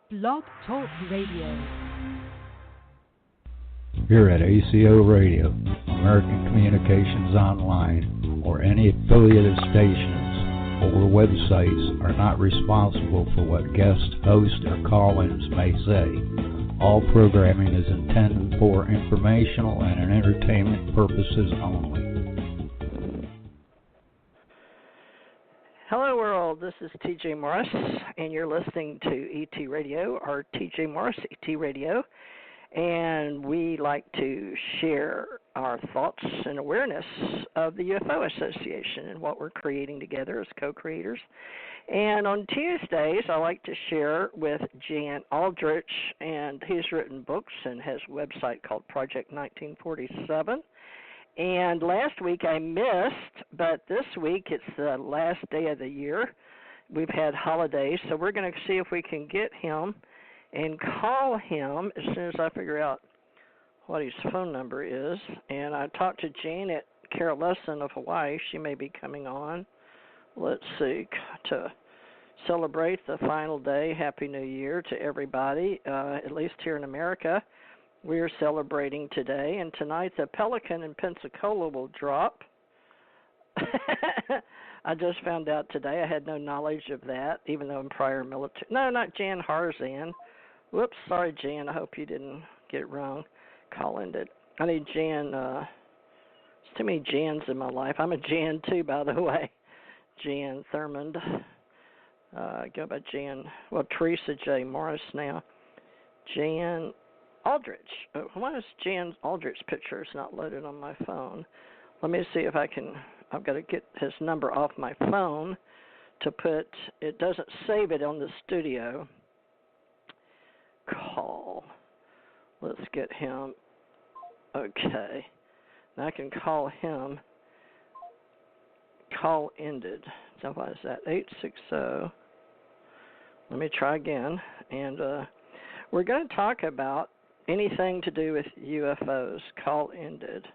Blog Talk Radio. Here at ACO Radio, American Communications Online, or any affiliated stations or websites are not responsible for what guest hosts or call-ins may say. All programming is intended for informational and entertainment purposes only. Hello world, this is TJ Morris, and you're listening to ET Radio, or TJ Morris ET Radio, and we like to share our thoughts and awareness of the UFO Association and what we're creating together as co-creators. And on Tuesdays, I like to share with Jan Aldrich, and he's written books and has a website called Project 1947. And last week I missed, but this week it's the last day of the year. We've had holidays, so we're going to see if we can get him and call him as soon as I figure out what his phone number is. And I talked to Janet Carol Lessin of Hawaii. She may be coming on. Let's see, to celebrate the final day. Happy New Year to everybody, at least here in America. We're celebrating today, and tonight the Pelican in Pensacola will drop. I just found out today. I had no knowledge of that, even though in prior military. No, not Jan Harzan. Whoops, sorry, Jan. I hope you didn't get it wrong. Call ended. I need Jan. There's too many Jans in my life. I'm a Jan, too, by the way. Jan Thurmond. Go by Jan. Well, Theresa J Morris now. Jan Aldrich. Why is Jan Aldrich's picture is not loaded on my phone? Let me see if I can. I've got to get his number off my phone to put. It doesn't save it on the studio. Call. Let's get him. Okay. Now I can call him. Call ended. So what is that? 860. Let me try again. And we're going to talk about anything to do with UFOs. Call ended.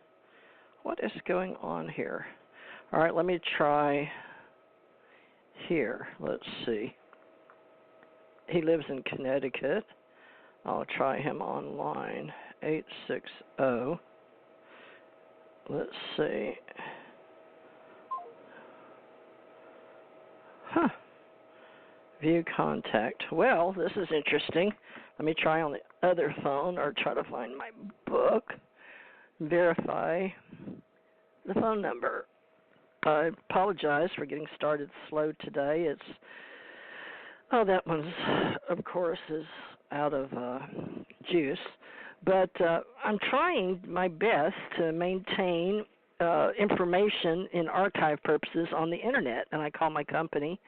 What is going on here? All right, let me try here. Let's see. He lives in Connecticut. I'll try him online. 860. Let's see. View contact. Well, this is interesting. Let me try on the other phone or try to find my book. Verify the phone number. I apologize for getting started slow today. That one's, of course, is out of juice. But I'm trying my best to maintain information in archive purposes on the Internet, and I call my company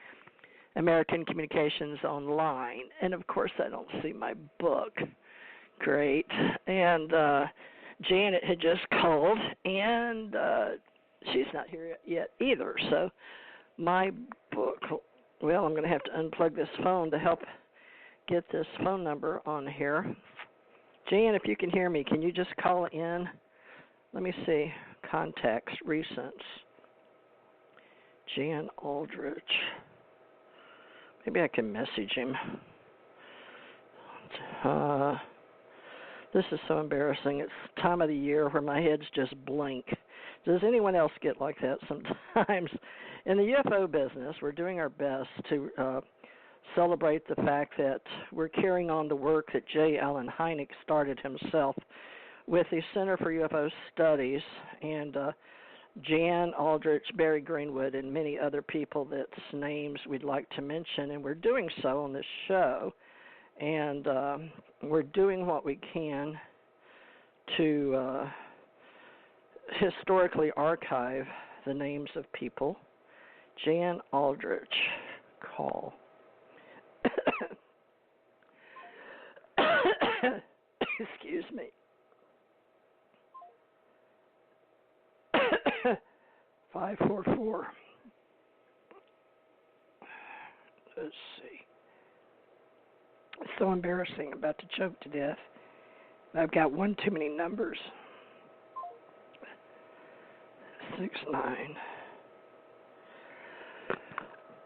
American Communications Online. And, of course, I don't see my book. Great. And Janet had just called, and she's not here yet either. So my book, well, I'm going to have to unplug this phone to help get this phone number on here. Jan, if you can hear me, can you just call in? Let me see. Contacts, recents. Jan Aldrich. Maybe I can message him. This is so embarrassing. It's the time of the year where my head's just blank. Does anyone else get like that sometimes? In the UFO business, we're doing our best to celebrate the fact that we're carrying on the work that J. Allen Hynek started himself with the Center for UFO Studies, and Jan Aldrich, Barry Greenwood, and many other people that's names we'd like to mention, and we're doing so on this show. And we're doing what we can to historically archive the names of people. Jan Aldrich, call. Excuse me. 544. Let's see. It's so embarrassing. I'm about to choke to death. I've got one too many numbers. 69.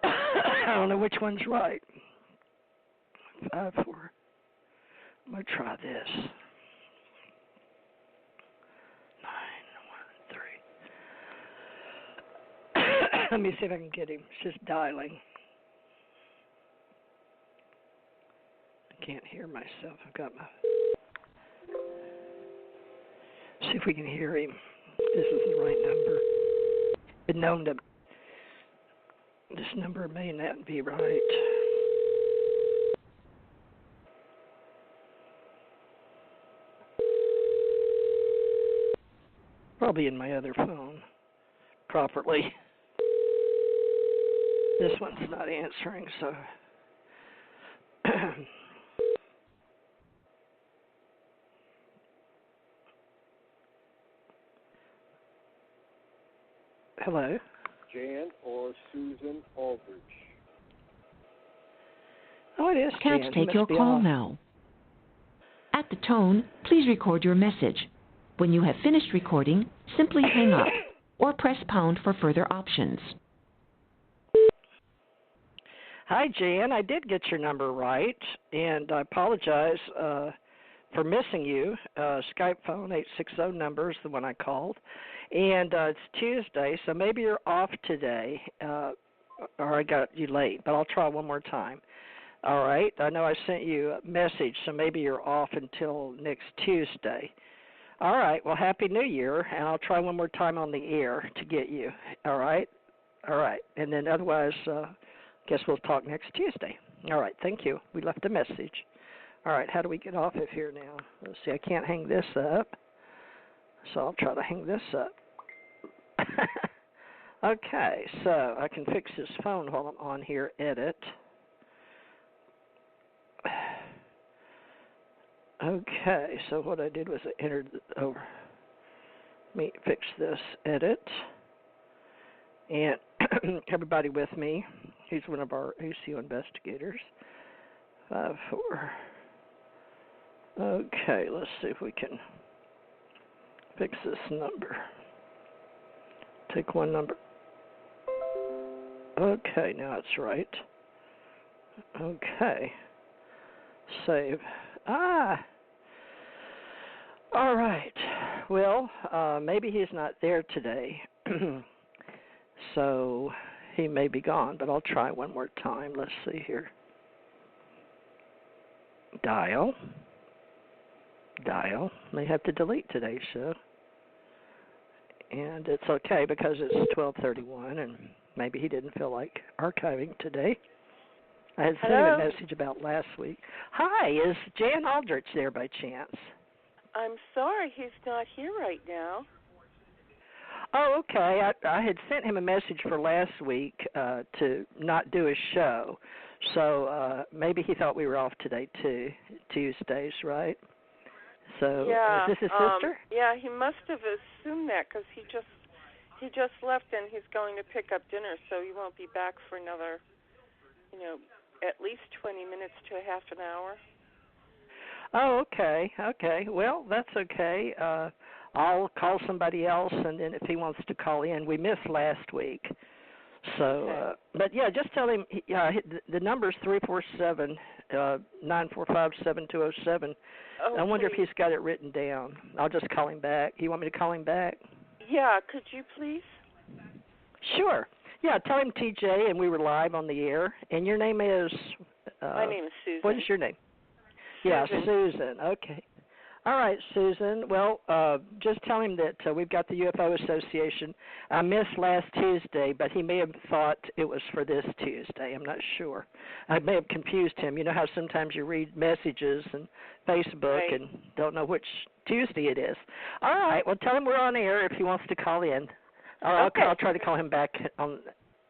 I don't know which one's right. 54. I'm going to try this. 913. Let me see if I can get him. It's just dialing. I can't hear myself. I've got my... See if we can hear him. This is the right number. Been known to... This number may not be right. Probably in my other phone properly. This one's not answering, so... Hello? Jan or Susan Aldrich? Oh, it is Can't Jan. take your call now. At the tone, please record your message. When you have finished recording, simply hang up or press pound for further options. Hi, Jan. I did get your number right, and I apologize for missing you. Skype phone 860 number is the one I called. And it's Tuesday, so maybe you're off today, or I got you late, but I'll try one more time. All right? I know I sent you a message, so maybe you're off until next Tuesday. All right. Well, Happy New Year, and I'll try one more time on the air to get you. All right? All right. And then otherwise, guess we'll talk next Tuesday. All right. Thank you. We left a message. All right. How do we get off of here now? Let's see. I can't hang this up, so I'll try to hang this up. Okay, so I can fix his phone while I'm on here. Edit. Okay, so what I did was I entered over. Let me fix this. Edit. And everybody with me. He's one of our ACO investigators. 54. Okay, let's see if we can fix this number. Take one number. Okay, now it's right. Okay. Save. All right. Well, maybe he's not there today. So he may be gone, but I'll try one more time. Let's see here. Dial. May have to delete today's show. And it's okay because it's 12:31, and maybe he didn't feel like archiving today. I had sent him a message about last week. Hi, is Jan Aldrich there by chance? I'm sorry, he's not here right now. Oh, okay. I had sent him a message for last week to not do a show, so maybe he thought we were off today too, Tuesdays, right? So yeah, is this his sister? Yeah, he must have assumed that because he just left and he's going to pick up dinner, so he won't be back for another, at least 20 minutes to a half an hour. Oh, okay. Well, that's okay. I'll call somebody else, and then if he wants to call in, we missed last week. So, okay. But yeah, just tell him. The number's 347-945-7207. Oh, I wonder please. if he's got it written down. I'll just call him back. You want me to call him back? Yeah, could you please? Sure. Yeah, tell him TJ, and we were live on the air. And your name is? My name is Susan. What is your name? Susan. Yeah, Susan. Okay. All right, Susan. Well, just tell him that we've got the UFO Association. I missed last Tuesday, but he may have thought it was for this Tuesday. I'm not sure. I may have confused him. You know how sometimes you read messages and Facebook right. and don't know which Tuesday it is. All right. Well, tell him we're on air if he wants to call in. Okay. I'll try to call him back on.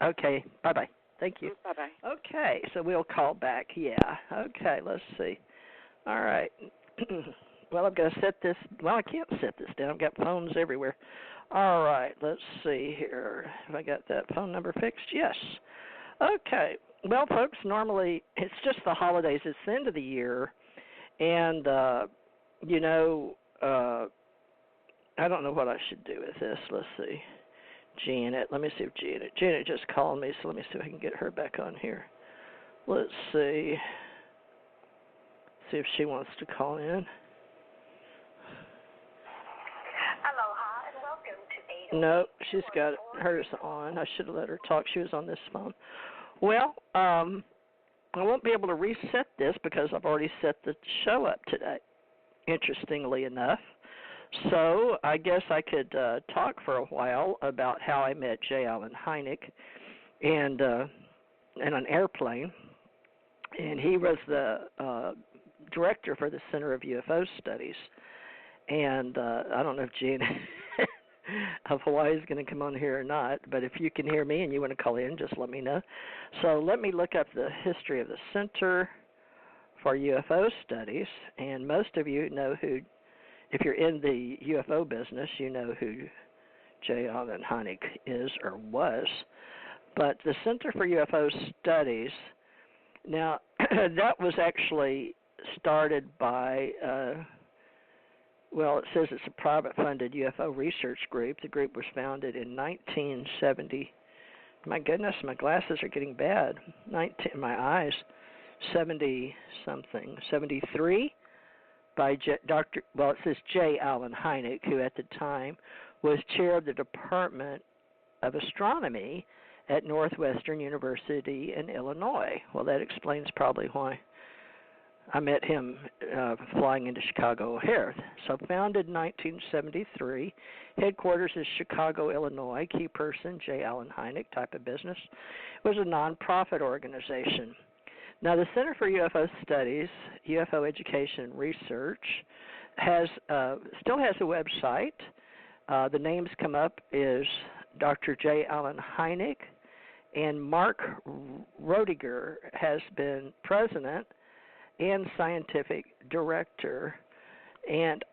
Okay. Bye-bye. Thank you. Bye-bye. Okay. So we'll call back. Yeah. Okay. Let's see. All right. Well, I'm going to set this. Well, I can't set this down. I've got phones everywhere. All right. Let's see here. Have I got that phone number fixed? Yes. Okay. Well, folks, normally it's just the holidays. It's the end of the year. And, I don't know what I should do with this. Let's see. Janet. Let me see if Janet just called me, so let me see if I can get her back on here. Let's see. see if she wants to call in. Aloha and welcome to ACE. No, she's got hers on. I should have let her talk. She was on this phone. Well, I won't be able to reset this because I've already set the show up today, interestingly enough. So I guess I could talk for a while about how I met J. Allen Hynek and in an airplane. And he was the director for the Center of UFO Studies. And I don't know if Gene of Hawaii is going to come on here or not, but if you can hear me and you want to call in, just let me know. So let me look up the history of the Center for UFO Studies. And most of you know who, if you're in the UFO business, you know who J. Allen Hynek is or was. But the Center for UFO Studies, now that was actually started by, it says it's a private funded UFO research group. The group was founded in 1970. My goodness, my glasses are getting bad. My eyes, 70-something, 73. By it says J. Allen Hynek, who at the time was chair of the Department of Astronomy at Northwestern University in Illinois. Well, that explains probably why I met him flying into Chicago O'Hare. So founded in 1973, headquarters is Chicago, Illinois, key person J. Allen Hynek, type of business. It was a nonprofit organization. Now, the Center for UFO Studies, UFO Education and Research, still has a website. The names come up is Dr. J. Allen Hynek, and Mark Roediger has been president and scientific director. And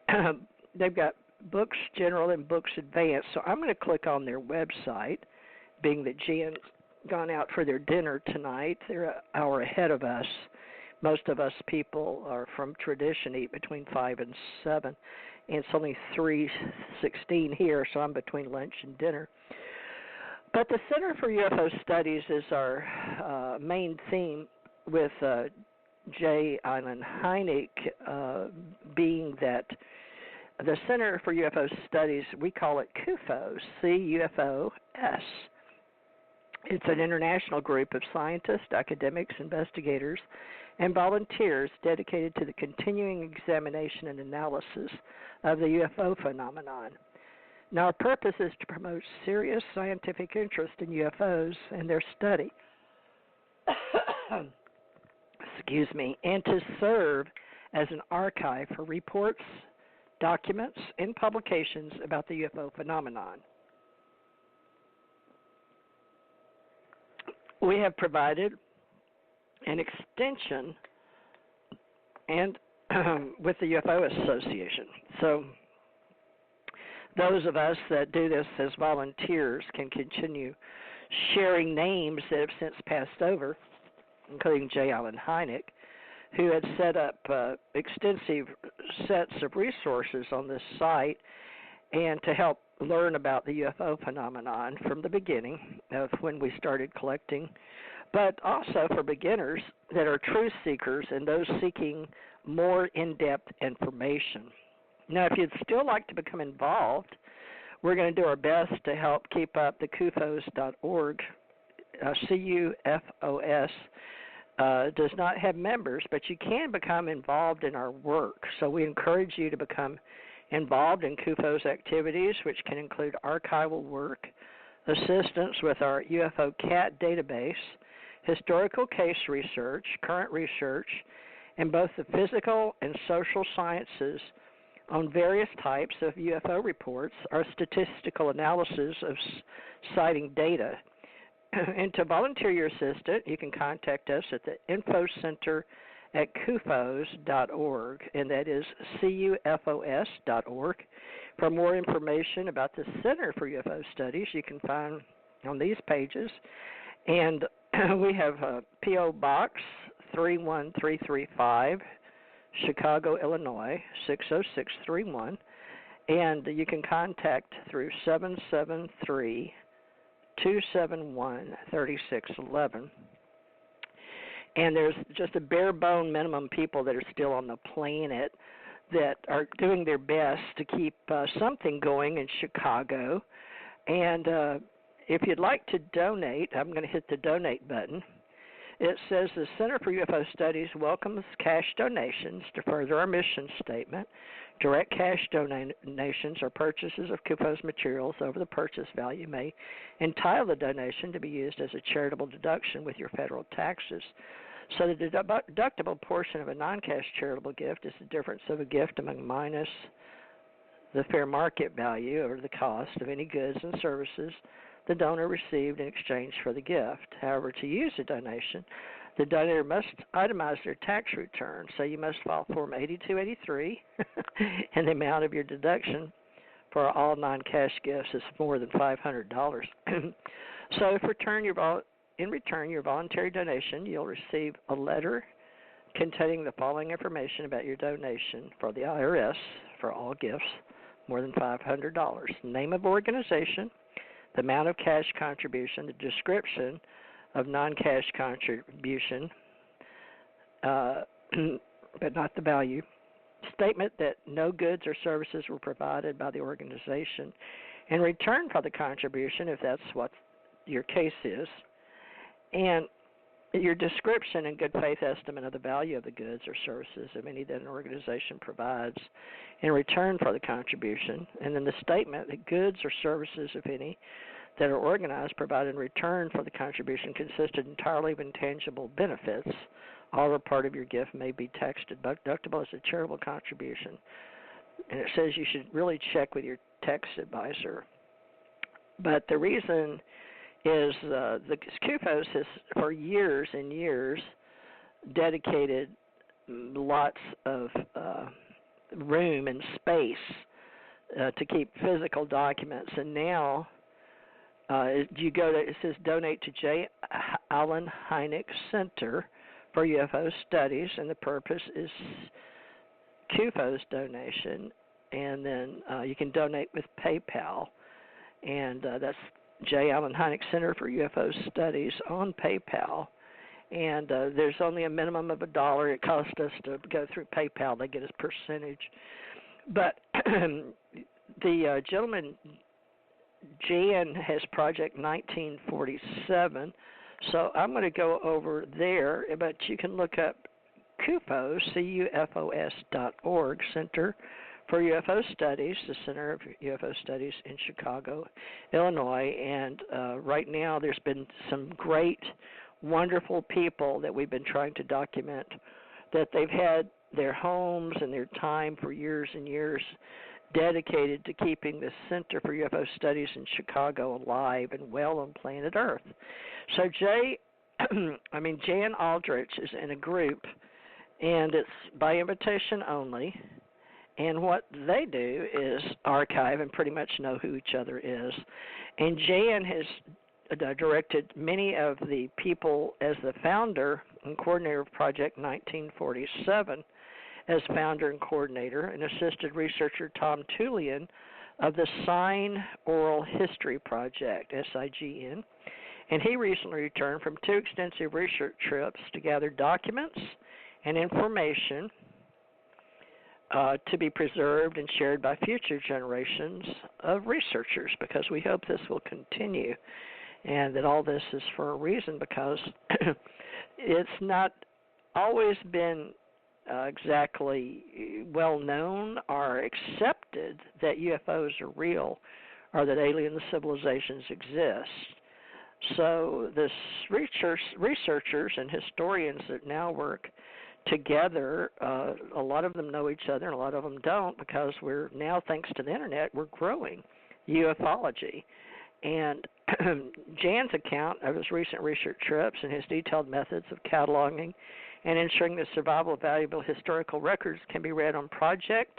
they've got books general and books advanced. So I'm going to click on their website, being that Jan's gone out for their dinner tonight. They're an hour ahead of us. Most of us people are from tradition eat between 5 and 7, and it's only 3:16 here, so I'm between lunch and dinner. But the Center for UFO Studies is our main theme, with J. Allen Hynek being that the Center for UFO Studies, we call it CUFOS, C-U-F-O-S. It's an international group of scientists, academics, investigators, and volunteers dedicated to the continuing examination and analysis of the UFO phenomenon. Now, our purpose is to promote serious scientific interest in UFOs and their study, and to serve as an archive for reports, documents, and publications about the UFO phenomenon. We have provided an extension and with the UFO Association. So those of us that do this as volunteers can continue sharing names that have since passed over, including J. Allen Hynek, who had set up extensive sets of resources on this site and to help learn about the UFO phenomenon from the beginning of when we started collecting, but also for beginners that are truth seekers and those seeking more in-depth information. Now, if you'd still like to become involved, we're going to do our best to help keep up the CUFOS.org. CUFOS does not have members, but you can become involved in our work. So we encourage you to become involved in CUFOS activities, which can include archival work, assistance with our UFO CAT database, historical case research, current research, and both the physical and social sciences on various types of UFO reports, our statistical analysis of sighting data. And to volunteer your assistant, you can contact us at the info center at CUFOS.org, and that is CUFOS.org. For more information about the Center for UFO Studies, you can find on these pages. And we have P.O. Box 31335, Chicago, Illinois, 60631. And you can contact through 773-271-3611. And there's just a bare bone minimum people that are still on the planet that are doing their best to keep something going in Chicago. And if you'd like to donate, I'm going to hit the donate button. It says the Center for UFO Studies welcomes cash donations to further our mission statement. Direct cash donations or purchases of CUFOS materials over the purchase value may entitle the donation to be used as a charitable deduction with your federal taxes. So the deductible portion of a non-cash charitable gift is the difference of a gift among minus the fair market value or the cost of any goods and services the donor received in exchange for the gift. However, to use the donation, the donor must itemize their tax return. So you must file Form 8283, and the amount of your deduction for all non-cash gifts is more than $500. So if in return your voluntary donation, you'll receive a letter containing the following information about your donation for the IRS for all gifts more than $500. Name of organization, the amount of cash contribution, the description of non-cash contribution, but not the value, statement that no goods or services were provided by the organization in return for the contribution, if that's what your case is, and your description and good faith estimate of the value of the goods or services of any that an organization provides in return for the contribution, and then the statement that goods or services, if any, that are organized provide in return for the contribution consisted entirely of intangible benefits. All or part of your gift may be tax deductible as a charitable contribution. And it says you should really check with your tax advisor. But the reason is the CUFOS has, for years and years, dedicated lots of room and space to keep physical documents. And now you go to, it says donate to J. Allen Hynek Center for UFO Studies, and the purpose is CUFOS donation. And then you can donate with PayPal, and that's J. Allen Hynek Center for UFO Studies on PayPal. And there's only a minimum of $1. It costs us to go through PayPal. They get a percentage. But the gentleman, Jan, has Project 1947. So I'm going to go over there, but you can look up CUFOS, CUFOS.org, Center for UFO Studies, the Center of UFO Studies in Chicago, Illinois. And right now there's been some great, wonderful people that we've been trying to document, that they've had their homes and their time for years and years dedicated to keeping the Center for UFO Studies in Chicago alive and well on planet Earth. So Jan Aldrich is in a group, and it's by invitation only. And what they do is archive and pretty much know who each other is. And Jan has directed many of the people as the founder and coordinator of Project 1947 as founder and coordinator, and assisted researcher Tom Tullian of the Sign Oral History Project, SIGN. And he recently returned from 2 extensive research trips to gather documents and information to be preserved and shared by future generations of researchers, because we hope this will continue and that all this is for a reason, because it's not always been exactly well known or accepted that UFOs are real or that alien civilizations exist. So this researchers and historians that now work together, a lot of them know each other and a lot of them don't, because we're now, thanks to the internet, we're growing ufology. And Jan's account of his recent research trips and his detailed methods of cataloging and ensuring the survival of valuable historical records can be read on Project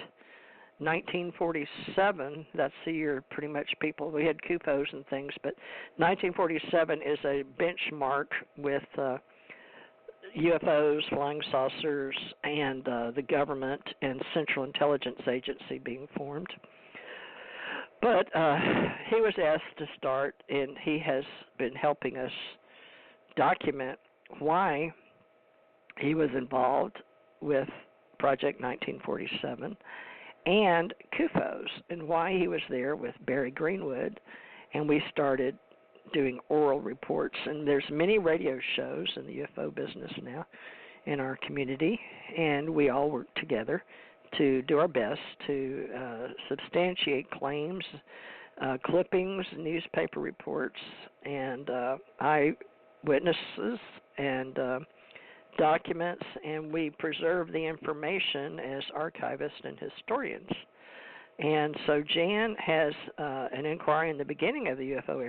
1947. That's the year pretty much people, we had CUFOS and things, but 1947 is a benchmark with UFOs, flying saucers, and the government and Central Intelligence Agency being formed. But he was asked to start, and he has been helping us document why he was involved with Project 1947 and CUFOS, and why he was there with Barry Greenwood, and we started doing oral reports. And there's many radio shows in the UFO business now in our community, and we all work together to do our best to substantiate claims, clippings, newspaper reports, and eyewitnesses and documents, and we preserve the information as archivists and historians. And so Jan has an inquiry in the beginning of the UFO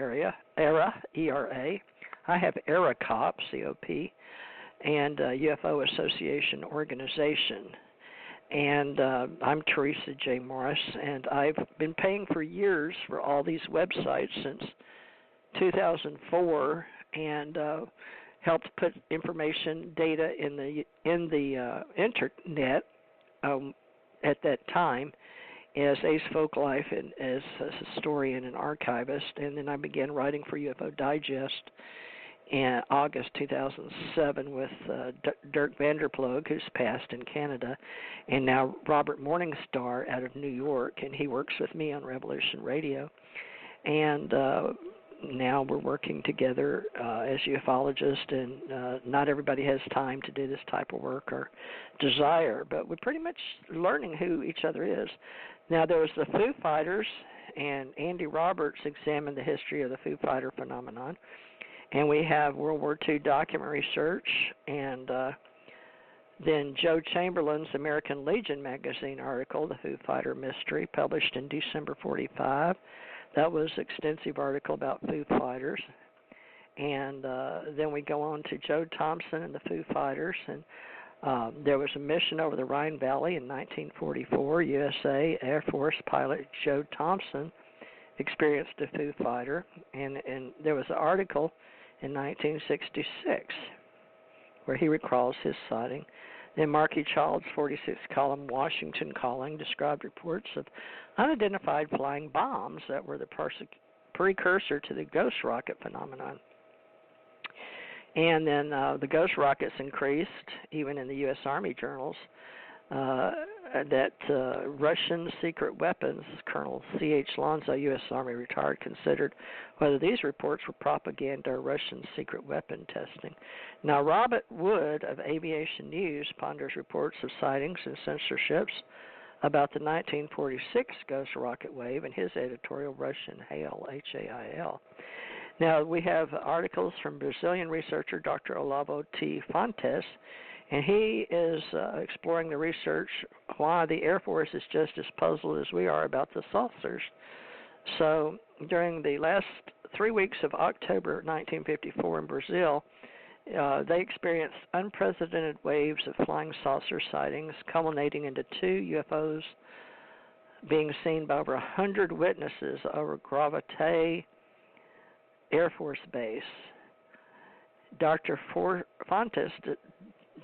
era, ERA. I have ERA COP, C-O-P, and UFO Association organization. And I'm Theresa J Morris, and I've been paying for years for all these websites since 2004, and helped put information, data in the internet at that time as ACE Folklife and as a historian and archivist. And then I began writing for UFO Digest in August 2007 with Dirk Vanderploeg, who's passed in Canada, and now Robert Morningstar out of New York, and he works with me on Revolution Radio. And now we're working together as ufologists, and not everybody has time to do this type of work or desire, but we're pretty much learning who each other is. Now, there was the Foo Fighters, and Andy Roberts examined the history of the Foo Fighter phenomenon, and we have World War II document research, and then Joe Chamberlain's American Legion magazine article, The Foo Fighter Mystery, published in December 45. That was an extensive article about Foo Fighters. And then we go on to Joe Thompson and the Foo Fighters. And there was a mission over the Rhine Valley in 1944. USA Air Force pilot Joe Thompson experienced a Foo Fighter. And there was an article in 1966 where he recalls his sighting. Then Marky Child's 46-column Washington Calling described reports of unidentified flying bombs that were the precursor to the ghost rocket phenomenon. And then the ghost rockets increased, even in the U.S. Army journals, that Russian secret weapons, Colonel C.H. Lonzo, U.S. Army retired, considered whether these reports were propaganda or Russian secret weapon testing. Now, Robert Wood of Aviation News ponders reports of sightings and censorships about the 1946 ghost rocket wave in his editorial, Russian Hail, H-A-I-L. Now, we have articles from Brazilian researcher Dr. Olavo T. Fontes, and he is exploring the research why the Air Force is just as puzzled as we are about the saucers. So during the last 3 weeks of October 1954 in Brazil, they experienced unprecedented waves of flying saucer sightings, culminating into 2 UFOs being seen by over 100 witnesses over Gravataí Air Force Base. Dr. Fontes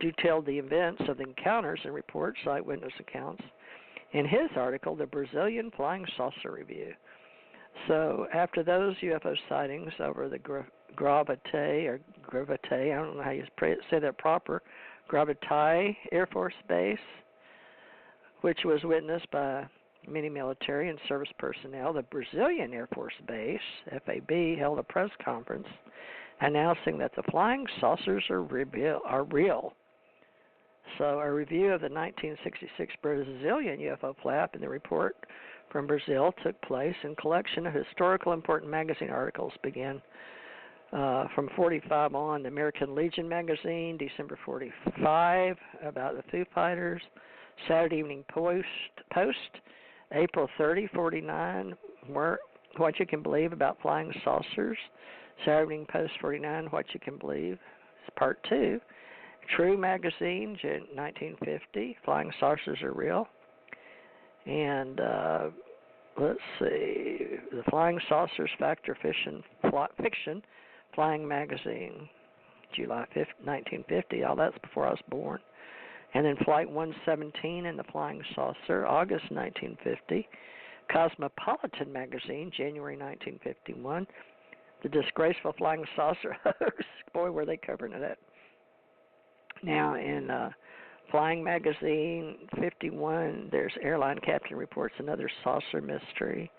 detailed the events of the encounters and reports, eyewitness accounts, in his article, The Brazilian Flying Saucer Review. So after those UFO sightings over the Gravataí, I don't know how you say that proper, Gravataí Air Force Base, which was witnessed by many military and service personnel, the Brazilian Air Force Base, FAB, held a press conference announcing that the flying saucers are real. So a review of the 1966 Brazilian UFO flap and the report from Brazil took place, and collection of historical important magazine articles began from 45 on. The American Legion magazine, December 45, about the Foo Fighters. Saturday Evening Post, April 30, 49, What You Can Believe About Flying Saucers. Saturday Evening Post 49, What You Can Believe, it's part 2. True Magazine, 1950, Flying Saucers Are Real. And let's see, the Flying Saucers Factor Fiction, Flying Magazine, July 5th, 1950. All that's before I was born. And then Flight 117 and the Flying Saucer, August 1950. Cosmopolitan Magazine, January 1951. The Disgraceful Flying Saucer Hoax. Boy, were they covering it. Now, in Flying Magazine 51, there's Airline Captain Reports Another Saucer Mystery.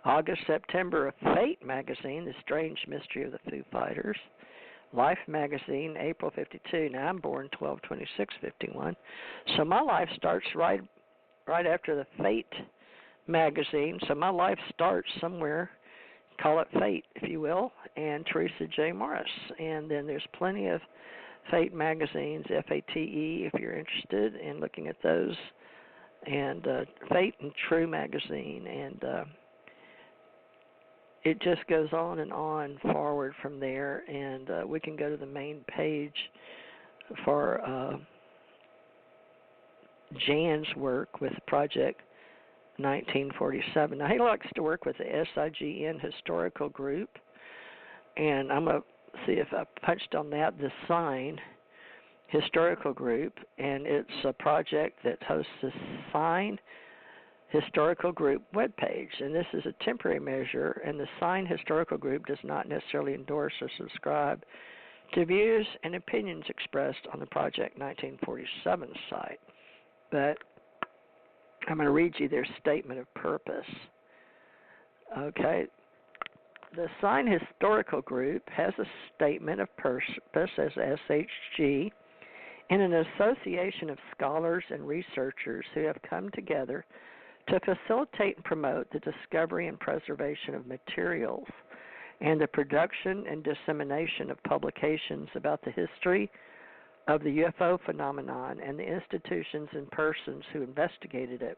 August, September of Fate Magazine, The Strange Mystery of the Foo Fighters. Life Magazine, April 52. Now, I'm born 12/26/51. So my life starts right after the Fate Magazine. So my life starts somewhere, call it Fate, if you will, and Theresa J Morris. And then there's plenty of Fate magazines, FATE, if you're interested in looking at those, and Fate and True magazine, and it just goes on and on forward from there, and we can go to the main page for Jan's work with Project 1947. Now, he likes to work with the SIGN Historical Group, and I'm going to see if I punched on that, the SIGN Historical Group, and it's a project that hosts the SIGN Historical Group webpage, and this is a temporary measure, and the SIGN Historical Group does not necessarily endorse or subscribe to views and opinions expressed on the Project 1947 site. But I'm going to read you their statement of purpose. Okay. The SIGN Historical Group has a statement of purpose as SHG in an association of scholars and researchers who have come together to facilitate and promote the discovery and preservation of materials and the production and dissemination of publications about the history of the UFO phenomenon and the institutions and persons who investigated it.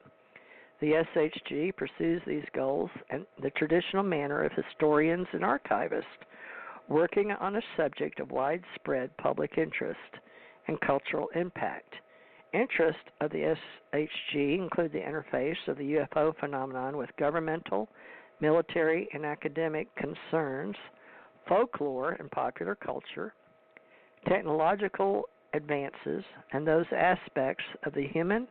The SHG pursues these goals in the traditional manner of historians and archivists, working on a subject of widespread public interest and cultural impact. Interests of the SHG include the interface of the UFO phenomenon with governmental, military, and academic concerns, folklore and popular culture, technological advances, and those aspects of the human,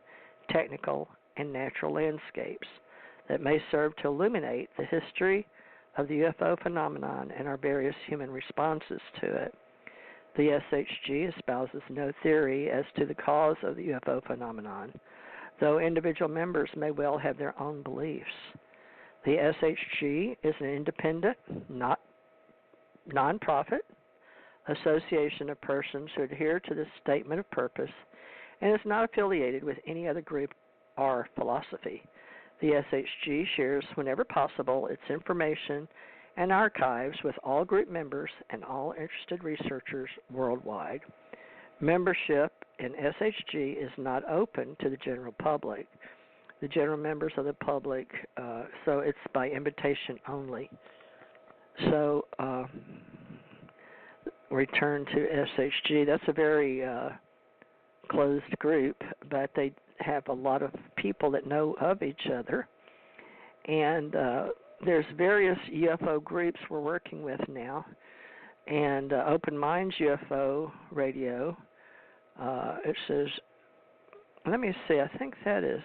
technical, and natural landscapes that may serve to illuminate the history of the UFO phenomenon and our various human responses to it. The SHG espouses no theory as to the cause of the UFO phenomenon, though individual members may well have their own beliefs. The SHG is an independent, non-profit association of persons who adhere to this statement of purpose and is not affiliated with any other group or philosophy. The SHG shares, whenever possible, its information and archives with all group members and all interested researchers worldwide. Membership in SHG is not open to the general public. The general members of the public, so it's by invitation only. So, return to SHG. That's a very closed group, but they have a lot of people that know of each other. And there's various UFO groups we're working with now. And Open Minds UFO Radio, it says, let me see, I think that is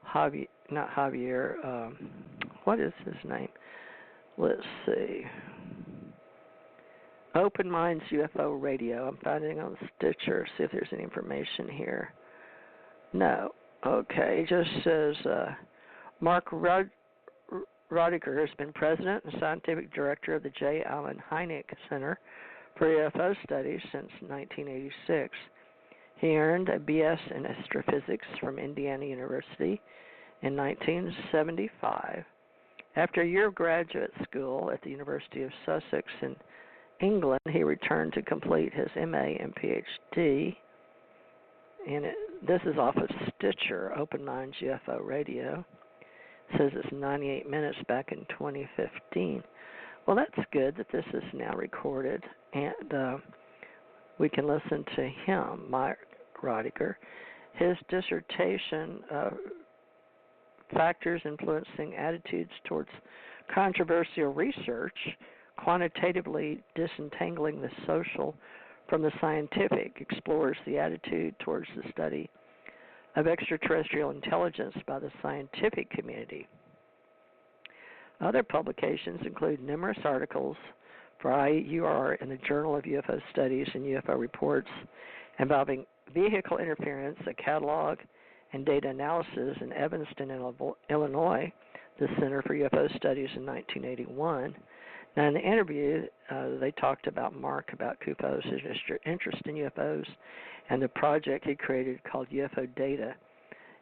Javier, what is his name? Let's see. Open Minds UFO Radio. I'm finding on Stitcher, see if there's any information here. No. Okay, it just says Mark Rodiger has been president and scientific director of the J. Allen Hynek Center for UFO Studies since 1986. He earned a B.S. in astrophysics from Indiana University in 1975. After a year of graduate school at the University of Sussex in England, he returned to complete his MA and PhD. And this is off of Stitcher, Open Minds UFO Radio. It says it's 98 minutes back in 2015. Well, that's good that this is now recorded, and we can listen to him, Mark Rodiger. His dissertation, Factors Influencing Attitudes Towards Controversial Research, Quantitatively Disentangling the Social from the Scientific, explores the attitude towards the study of extraterrestrial intelligence by the scientific community. Other publications include numerous articles for ACIR in the Journal of UFO Studies and UFO Reports involving vehicle interference, a catalog, and data analysis in Evanston, Illinois, the Center for UFO Studies in 1981. Now, in the interview, they talked about Mark, about CUFOS, his interest in UFOs, and the project he created called UFO Data.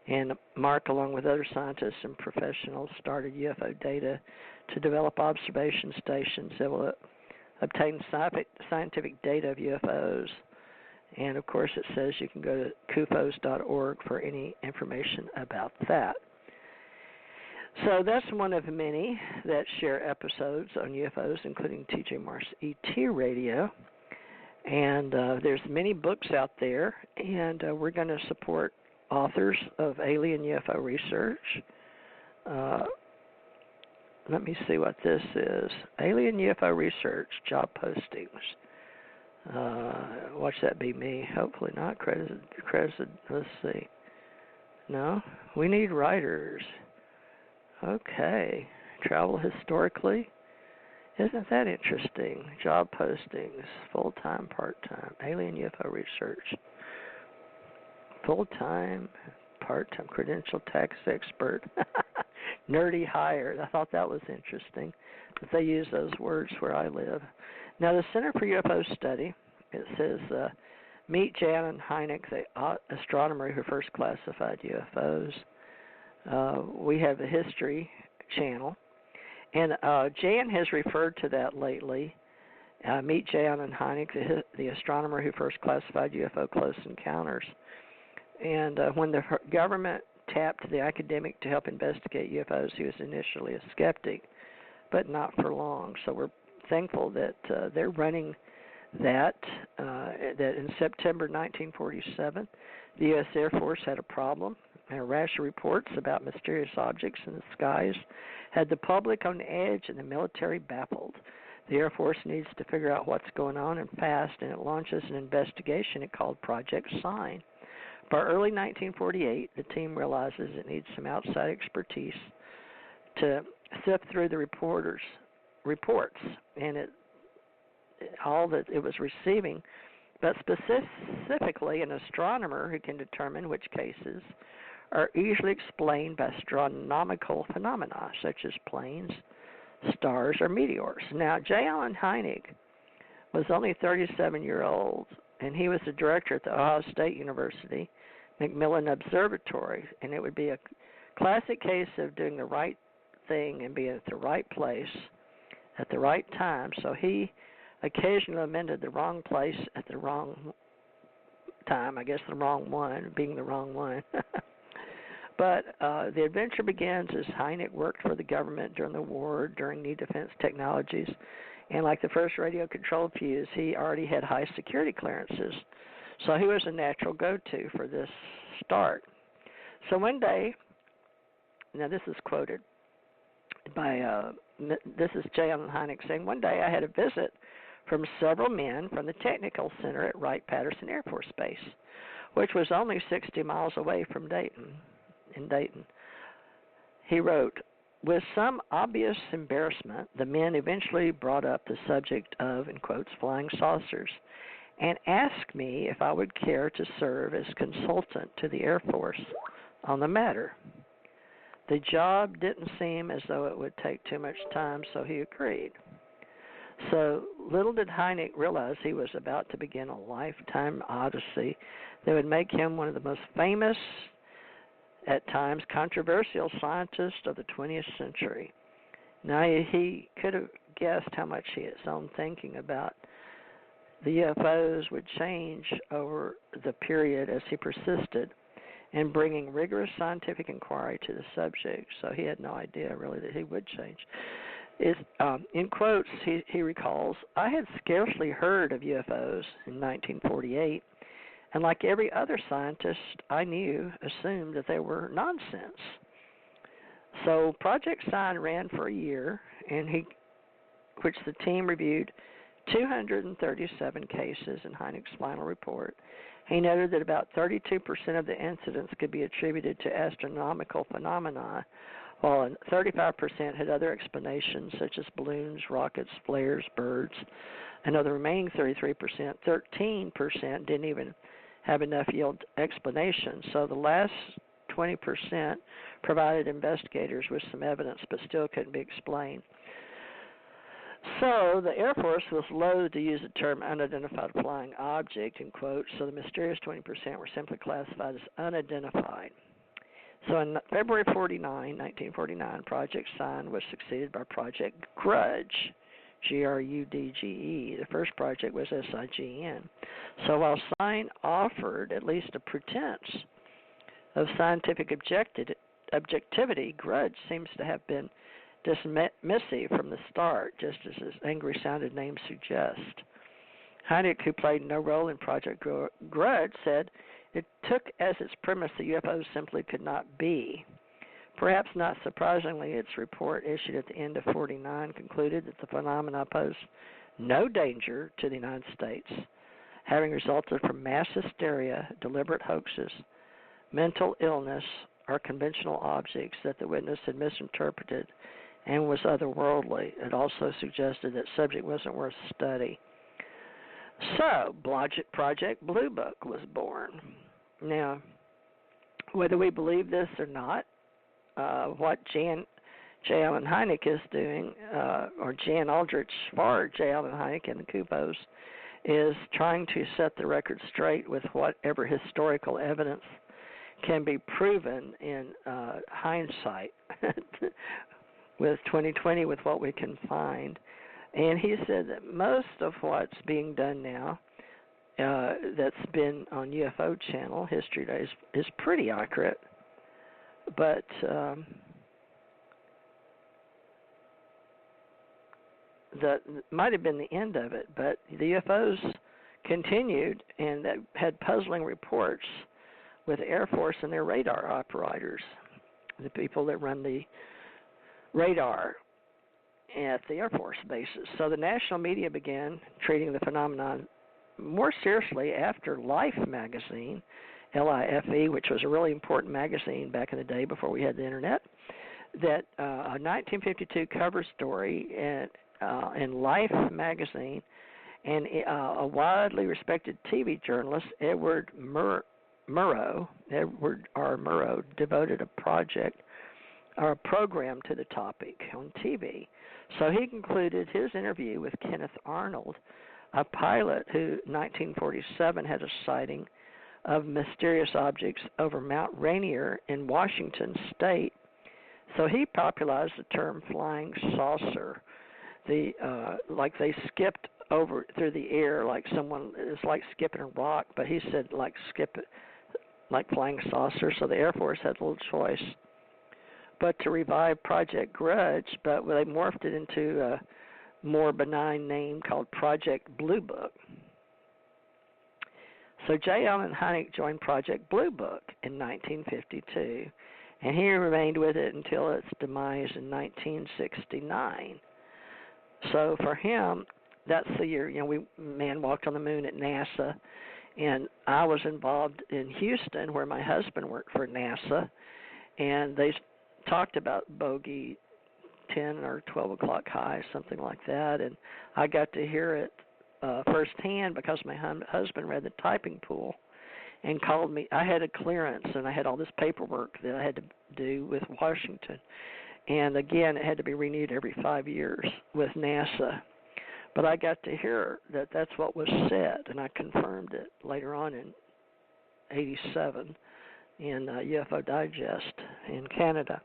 And Mark, along with other scientists and professionals, started UFO Data to develop observation stations that will obtain scientific data of UFOs. And, of course, it says you can go to CUFOS.org for any information about that. So that's one of many that share episodes on UFOs, including T.J. Morris ET Radio. And there's many books out there, and we're going to support authors of alien UFO research. Let me see what this is. Alien UFO research, job postings. Watch that be me. Hopefully not. Credited. Let's see. No, we need writers. Okay. Travel historically. Isn't that interesting? Job postings, full-time, part-time, alien UFO research, full-time, part-time, credential tax expert, nerdy hire. I thought that was interesting, that they use those words where I live. Now, the Center for UFO Study, it says, meet Jan Hynek, the astronomer who first classified UFOs. We have a history channel. And Jan has referred to that lately. Meet Jan and Hynek, the astronomer who first classified UFO close encounters. And when the government tapped the academic to help investigate UFOs, he was initially a skeptic, but not for long. So we're thankful that they're running that. That in September 1947, the U.S. Air Force had a problem. And a rash of reports about mysterious objects in the skies had the public on edge and the military baffled. The Air Force needs to figure out what's going on and fast, and it launches an investigation it called Project Sign. By early 1948, the team realizes it needs some outside expertise to sift through the reports, and all that it was receiving, but specifically an astronomer who can determine which cases are easily explained by astronomical phenomena, such as planes, stars, or meteors. Now, J. Allen Hynek was only 37-years-old, and he was the director at the Ohio State University Macmillan Observatory, and it would be a classic case of doing the right thing and being at the right place at the right time. So he occasionally amended the wrong place at the wrong time, I guess the wrong one, being the wrong one. But the adventure begins as Hynek worked for the government during the war, during new defense technologies. And like the first radio-controlled fuse, he already had high security clearances. So he was a natural go-to for this start. So one day, now this is quoted by, this is J. Allen Hynek saying, one day I had a visit from several men from the Technical Center at Wright-Patterson Air Force Base, which was only 60 miles away from Dayton. In Dayton. He wrote, with some obvious embarrassment, the men eventually brought up the subject of, in quotes, flying saucers and asked me if I would care to serve as consultant to the Air Force on the matter. The job didn't seem as though it would take too much time, so he agreed. So little did Hynek realize he was about to begin a lifetime odyssey that would make him one of the most famous, at times controversial scientist of the 20th century. Now, he could have guessed how much his own thinking about the UFOs would change over the period as he persisted in bringing rigorous scientific inquiry to the subject. So he had no idea, really, that he would change. In quotes, he recalls, I had scarcely heard of UFOs in 1948, and like every other scientist I knew, assumed that they were nonsense. So Project Sign ran for a year, and which the team reviewed 237 cases in Hynek's final report. He noted that about 32% of the incidents could be attributed to astronomical phenomena, while 35% had other explanations such as balloons, rockets, flares, birds. And of the remaining 33%, 13% didn't even have enough yield explanations. So the last 20% provided investigators with some evidence but still couldn't be explained. So the Air Force was loath to use the term unidentified flying object, in quotes, so the mysterious 20% were simply classified as unidentified. So in February 1949, Project Sign was succeeded by Project Grudge, Grudge. The first project was SIGN. So while Sign offered at least a pretense of scientific objectivity, Grudge seems to have been dismissive from the start, just as his angry-sounded name suggests. Hynek, who played no role in Project Grudge, said it took as its premise that UFOs simply could not be. Perhaps not surprisingly, its report issued at the end of 49 concluded that the phenomena posed no danger to the United States, having resulted from mass hysteria, deliberate hoaxes, mental illness, or conventional objects that the witness had misinterpreted and was otherworldly. It also suggested that subject wasn't worth study. So, Project Blue Book was born. Now, whether we believe this or not, what J. Allen Hynek is doing, or Jan Aldrich for J. Allen Hynek and the CUFOS, is trying to set the record straight with whatever historical evidence can be proven in hindsight with 2020 with what we can find. And he said that most of what's being done now that's been on UFO Channel, History Days, is pretty accurate. But that might have been the end of it. But the UFOs continued, and that had puzzling reports with the Air Force and their radar operators, the people that run the radar at the Air Force bases. So the national media began treating the phenomenon more seriously after Life magazine, LIFE, which was a really important magazine back in the day before we had the internet, that a 1952 cover story in Life magazine, and a widely respected TV journalist, Edward R. Murrow, devoted a program to the topic on TV. So he concluded his interview with Kenneth Arnold, a pilot who in 1947 had a sighting of mysterious objects over Mount Rainier in Washington State. So he popularized the term flying saucer. Like they skipped over through the air like someone is like skipping a rock, but he said like flying saucer. So the Air Force had little choice but to revive Project Grudge, but they morphed it into a more benign name called Project Blue Book. So J. Allen Hynek joined Project Blue Book in 1952, and he remained with it until its demise in 1969. So for him, that's the year, man walked on the moon at NASA, and I was involved in Houston where my husband worked for NASA, and they talked about bogey 10 or 12 o'clock high, something like that, and I got to hear it firsthand because my husband read the typing pool and called me. I had a clearance, and I had all this paperwork that I had to do with Washington, and again, it had to be renewed every 5 years with NASA. But I got to hear that that's what was said, and I confirmed it later on in 87 in UFO Digest in Canada.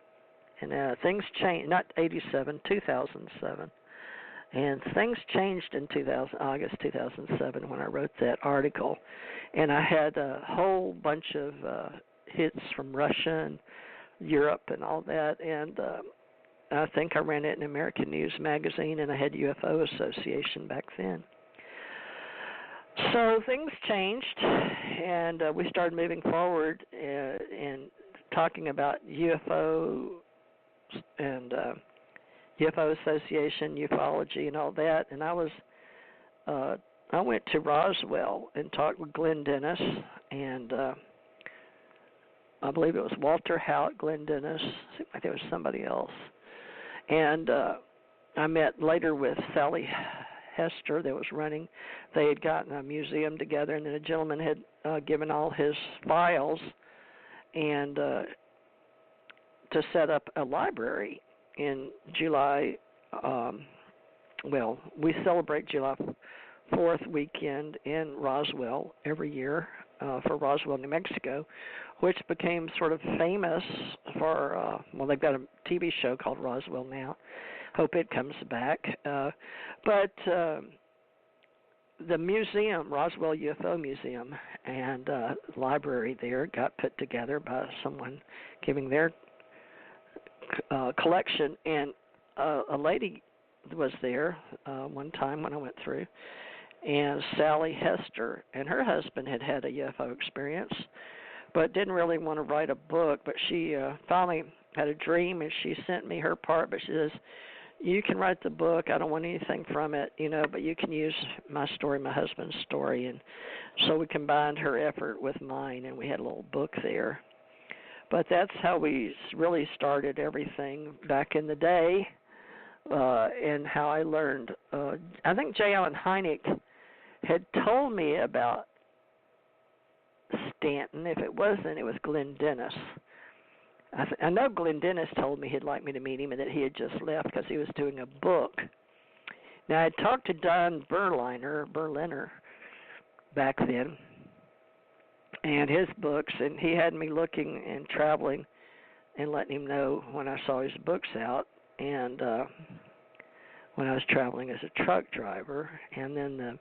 And things changed, not 87, 2007. And things changed in August 2007 when I wrote that article. And I had a whole bunch of hits from Russia and Europe and all that. And I think I ran it in American News Magazine, and I had UFO Association back then. So things changed, and we started moving forward and talking about UFO and UFO Association, ufology, and all that. And I went to Roswell and talked with Glenn Dennis, and I believe it was Walter Howitt, Glenn Dennis. Seemed like there was somebody else. And I met later with Sally Hester that was running. They had gotten a museum together, and then a gentleman had given all his files and to set up a library in July. We celebrate July 4th weekend in Roswell every year for Roswell, New Mexico, which became sort of famous for, they've got a TV show called Roswell now. Hope it comes back. But the museum, Roswell UFO Museum, and library there got put together by someone giving their collection, and a lady was there one time when I went through, and Sally Hester, and her husband had a UFO experience, but didn't really want to write a book, but she finally had a dream, and she sent me her part, but she says, you can write the book, I don't want anything from it, but you can use my story, my husband's story, and so we combined her effort with mine, and we had a little book there. But that's how we really started everything back in the day, and how I learned. I think J. Allen Hynek had told me about Stanton. If it wasn't, it was Glenn Dennis. I know Glenn Dennis told me he'd like me to meet him and that he had just left because he was doing a book. Now, I talked to Don Berliner back then, and his books, and he had me looking and traveling and letting him know when I saw his books out, and when I was traveling as a truck driver. And then the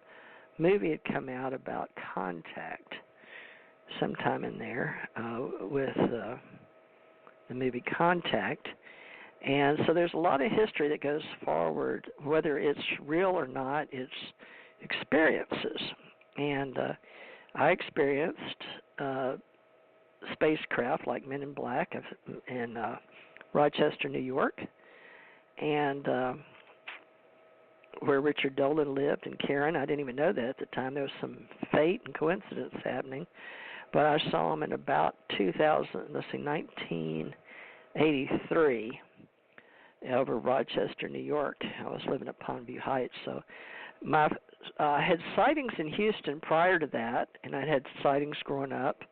movie had come out about Contact sometime in there with the movie Contact. And so there's a lot of history that goes forward, whether it's real or not, it's experiences. And I experienced spacecraft like Men in Black in Rochester, New York, and where Richard Dolan lived, and Karen. I didn't even know that at the time. There was some fate and coincidence happening. But I saw him in about 1983 over Rochester, New York. I was living at Pondview Heights. So I had sightings in Houston prior to that, and I had sightings growing up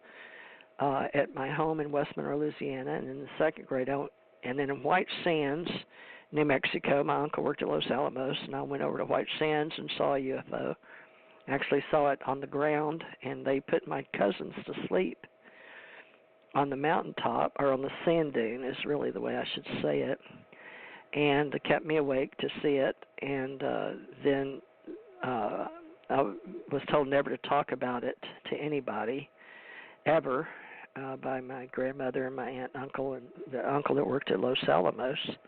at my home in West Monroe, Louisiana, and in the second grade. And then in White Sands, New Mexico, my uncle worked at Los Alamos, and I went over to White Sands and saw a UFO. Actually saw it on the ground, and they put my cousins to sleep on the mountaintop, or on the sand dune is really the way I should say it, and it kept me awake to see it. And then I was told never to talk about it to anybody ever by my grandmother and my aunt and uncle, and the uncle that worked at Los Alamos.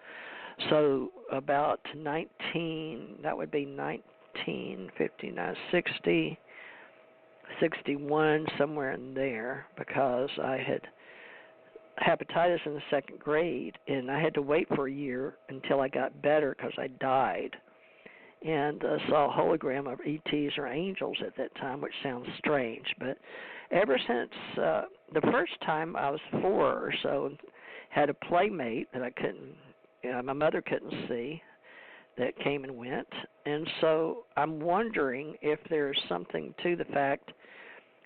So about 1959, 60, 61, somewhere in there, because I had hepatitis in the second grade, and I had to wait for a year until I got better because I died, and saw a hologram of ETs or angels at that time, which sounds strange. But ever since the first time I was 4 or so, had a playmate that I couldn't, my mother couldn't see, that came and went. And so I'm wondering if there's something to the fact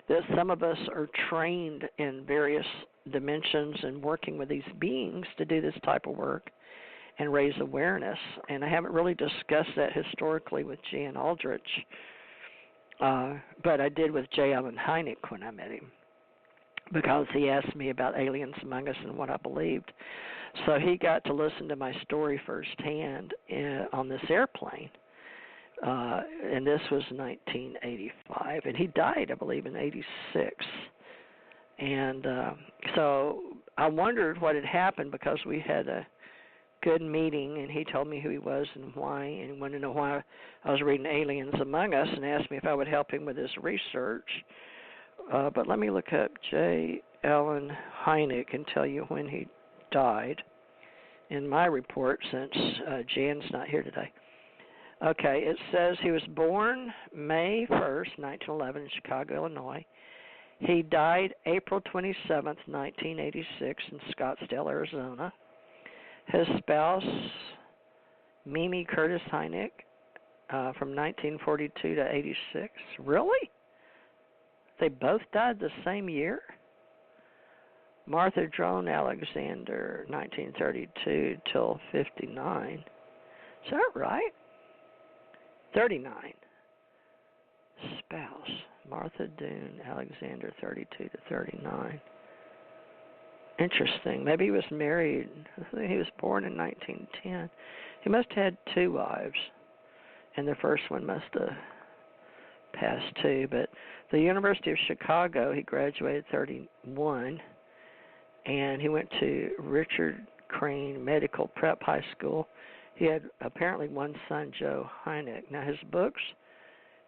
that some of us are trained in various dimensions and working with these beings to do this type of work and raise awareness. And I haven't really discussed that historically with Jan Aldrich, but I did with J. Allen Hynek when I met him, because he asked me about aliens among us and what I believed. So he got to listen to my story firsthand on this airplane, and this was 1985, and he died, I believe, in 86. And so I wondered what had happened, because we had a good meeting, and he told me who he was and why, and wanted to know why I was reading Aliens Among Us, and asked me if I would help him with his research. But let me look up J. Allen Hynek and tell you when he died in my report, since Jan's not here today. Okay, it says he was born May 1st, 1911 in Chicago, Illinois. He died April 27th, 1986 in Scottsdale, Arizona. His spouse, Mimi Curtis Hynek, from 1942 to 86. Really? They both died the same year? Martha Drone Alexander, 1932 till 59. Is that right? 39. Spouse, Martha Doone Alexander, 32 to 39. Interesting. Maybe he was married. I think he was born in 1910. He must have had 2 wives, and the first one must have passed too. But the University of Chicago, he graduated 31, and he went to Richard Crane Medical Prep High School. He had apparently one son, Joe Hynek. Now his books,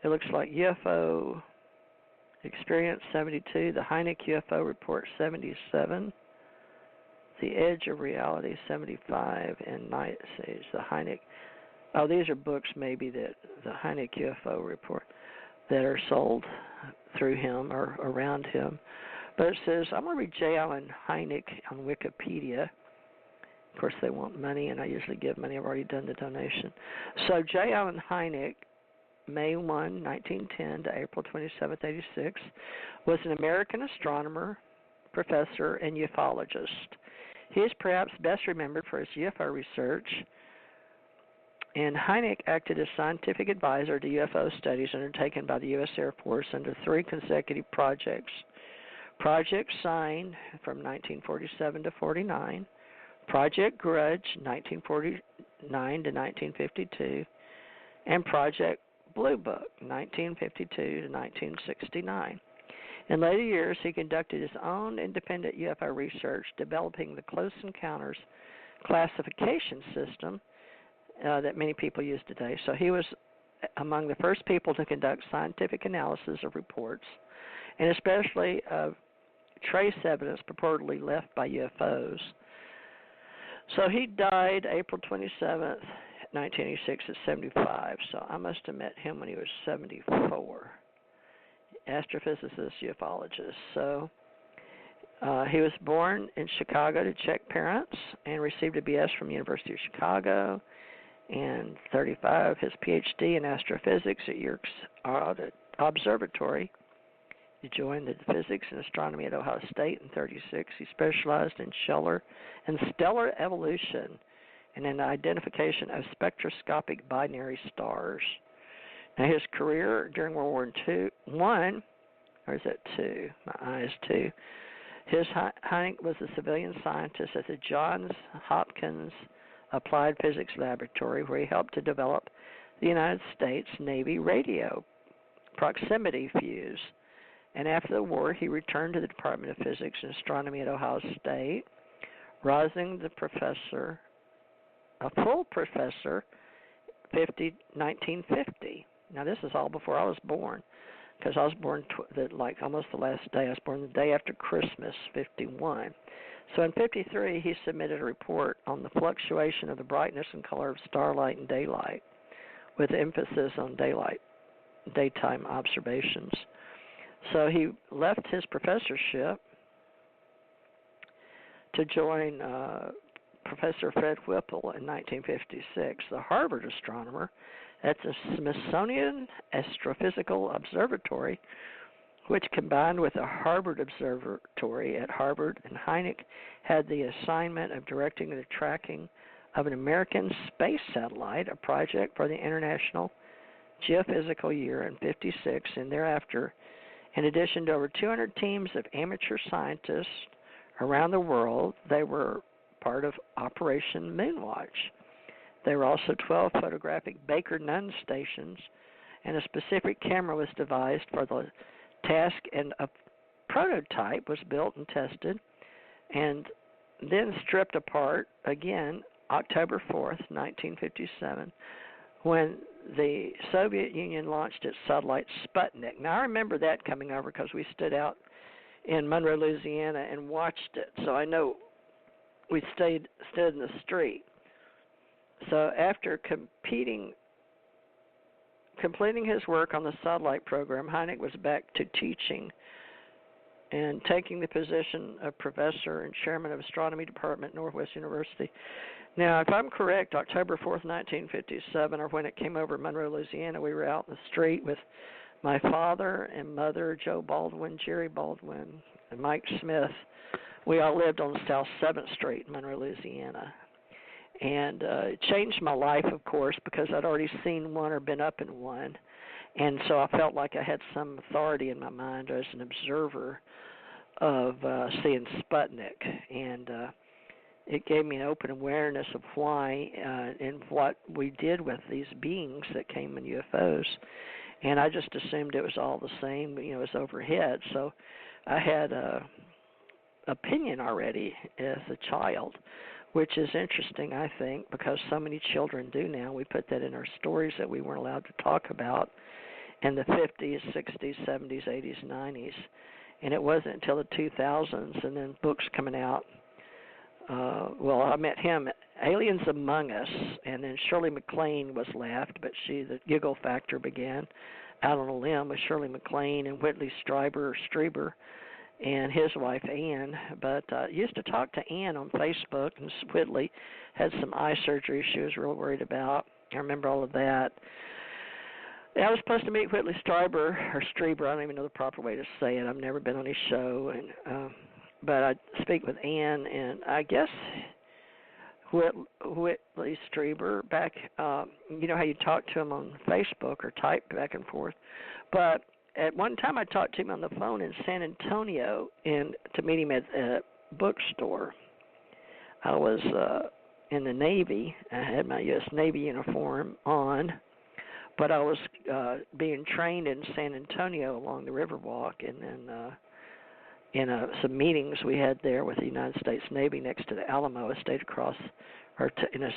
it looks like UFO Experience 72, the Hynek UFO Report 77, The Edge of Reality 75, and Night Sage, the Hynek. Oh, these are books maybe that the Hynek UFO Report that are sold through him or around him. But it says, I'm going to read J. Allen Hynek on Wikipedia. Of course, they want money, and I usually give money. I've already done the donation. So J. Allen Hynek, May 1, 1910 to April 27, 86, was an American astronomer, professor, and ufologist. He is perhaps best remembered for his UFO research, and Hynek acted as scientific advisor to UFO studies undertaken by the U.S. Air Force under 3 consecutive projects. Project Sign from 1947 to 49, Project Grudge 1949 to 1952, and Project Blue Book 1952 to 1969. In later years, he conducted his own independent UFO research, developing the Close Encounters classification system that many people use today. So he was among the first people to conduct scientific analysis of reports, and especially of trace evidence purportedly left by UFOs. So he died April 27th, 1986 at 75. So I must have met him when he was 74. Astrophysicist, ufologist. So he was born in Chicago to Czech parents and received a BS from University of Chicago. And 35, his PhD in astrophysics at Yerkes Observatory. He joined the physics and astronomy at Ohio State in 36. He specialized in stellar evolution and in the identification of spectroscopic binary stars. Now, his career during World War I, or is that II? My eye is II. Hynek was a civilian scientist at the Johns Hopkins Applied Physics Laboratory, where he helped to develop the United States Navy radio proximity fuse. And after the war, he returned to the Department of Physics and Astronomy at Ohio State, rising the professor, a full professor, 1950. Now, this is all before I was born, because I was born almost the last day. I was born the day after Christmas, 51. So in 53, he submitted a report on the fluctuation of the brightness and color of starlight and daylight, with emphasis on daytime observations. So he left his professorship to join Professor Fred Whipple in 1956, the Harvard astronomer, at the Smithsonian Astrophysical Observatory, which combined with the Harvard Observatory at Harvard, and Hynek had the assignment of directing the tracking of an American space satellite, a project for the International Geophysical Year in 56 and thereafter. In addition to over 200 teams of amateur scientists around the world, they were part of Operation Moonwatch. There were also 12 photographic Baker-Nunn stations, and a specific camera was devised for the task, and a prototype was built and tested and then stripped apart again October 4th, 1957, when the Soviet Union launched its satellite Sputnik. Now, I remember that coming over because we stood out in Monroe, Louisiana, and watched it, so I know we stood in the street. So after completing his work on the satellite program, Hynek was back to teaching and taking the position of professor and chairman of astronomy department at Northwest University. Now, if I'm correct, October 4th, 1957, or when it came over Monroe, Louisiana, we were out in the street with my father and mother, Joe Baldwin, Jerry Baldwin, and Mike Smith. We all lived on South 7th Street in Monroe, Louisiana. And it changed my life, of course, because I'd already seen one or been up in one. And so I felt like I had some authority in my mind as an observer of seeing Sputnik. And it gave me an open awareness of why and what we did with these beings that came in UFOs. And I just assumed it was all the same, it was overhead. So I had a opinion already as a child, which is interesting, I think, because so many children do now. We put that in our stories that we weren't allowed to talk about in the 50s, 60s, 70s, 80s, 90s. And it wasn't until the 2000s and then books coming out. I met him, Aliens Among Us, and then Shirley MacLaine was left, but the giggle factor began out on a limb with Shirley MacLaine and Whitley Strieber and his wife Ann. But I used to talk to Ann on Facebook, and Whitley had some eye surgery she was real worried about. I remember all of that. I was supposed to meet Whitley Strieber, I don't even know the proper way to say it. I've never been on his show, and but I speak with Ann, and I guess Whitley Strieber back, you know how you talk to him on Facebook or type back and forth. But at one time I talked to him on the phone in San Antonio and to meet him at a bookstore. I was in the Navy. I had my U.S. Navy uniform on, but I was being trained in San Antonio along the Riverwalk, and then in some meetings we had there with the United States Navy next to the Alamo. I stayed across, or in a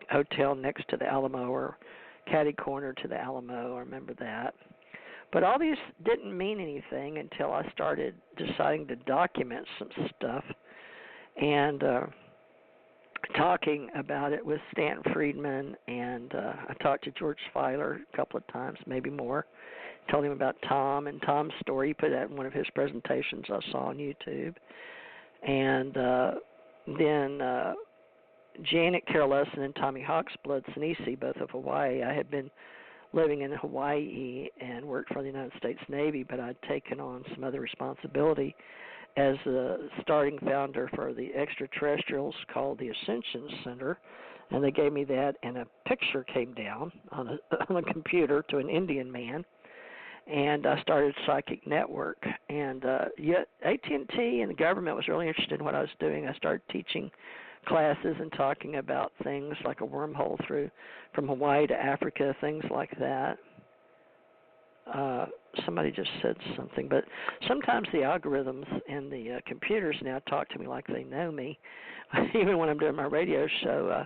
hotel next to the Alamo, or catty corner to the Alamo. I remember that. But all these didn't mean anything until I started deciding to document some stuff and talking about it with Stan Friedman, and I talked to George Filer a couple of times, maybe more. Told him about Tom and Tom's story. He put that in one of his presentations I saw on YouTube. And then Janet Carol Lessin and Tommy Hawksblood Sinisi, both of Hawaii. I had been living in Hawaii and worked for the United States Navy, but I'd taken on some other responsibility as the starting founder for the extraterrestrials called the Ascension Center. And they gave me that, and a picture came down on a computer to an Indian man. And I started Psychic Network, and yet AT&T and the government was really interested in what I was doing. I started teaching classes and talking about things like a wormhole from Hawaii to Africa, things like that. Somebody just said something, but sometimes the algorithms and the computers now talk to me like they know me, even when I'm doing my radio show.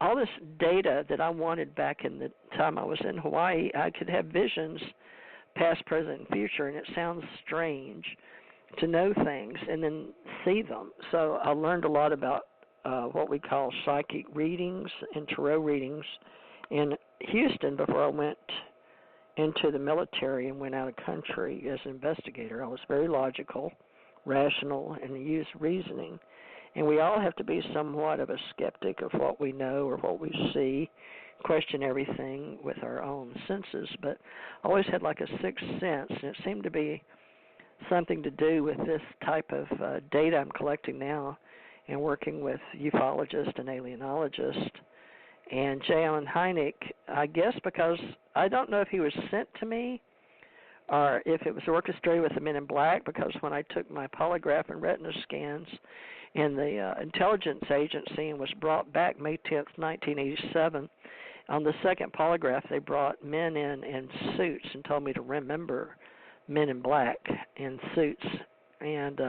All this data that I wanted back in the time I was in Hawaii, I could have visions, past, present, and future, and it sounds strange to know things and then see them. So I learned a lot about what we call psychic readings and tarot readings in Houston before I went into the military and went out of country as an investigator. I was very logical, rational, and used reasoning. And we all have to be somewhat of a skeptic of what we know or what we see, question everything with our own senses. But I always had like a sixth sense, and it seemed to be something to do with this type of data I'm collecting now and working with ufologists and alienologists. And J. Allen Hynek, I guess because I don't know if he was sent to me or if it was orchestrated with the Men in Black, because when I took my polygraph and retina scans in the intelligence agency and was brought back May 10th, 1987, on the second polygraph they brought men in suits and told me to remember Men in Black in suits. And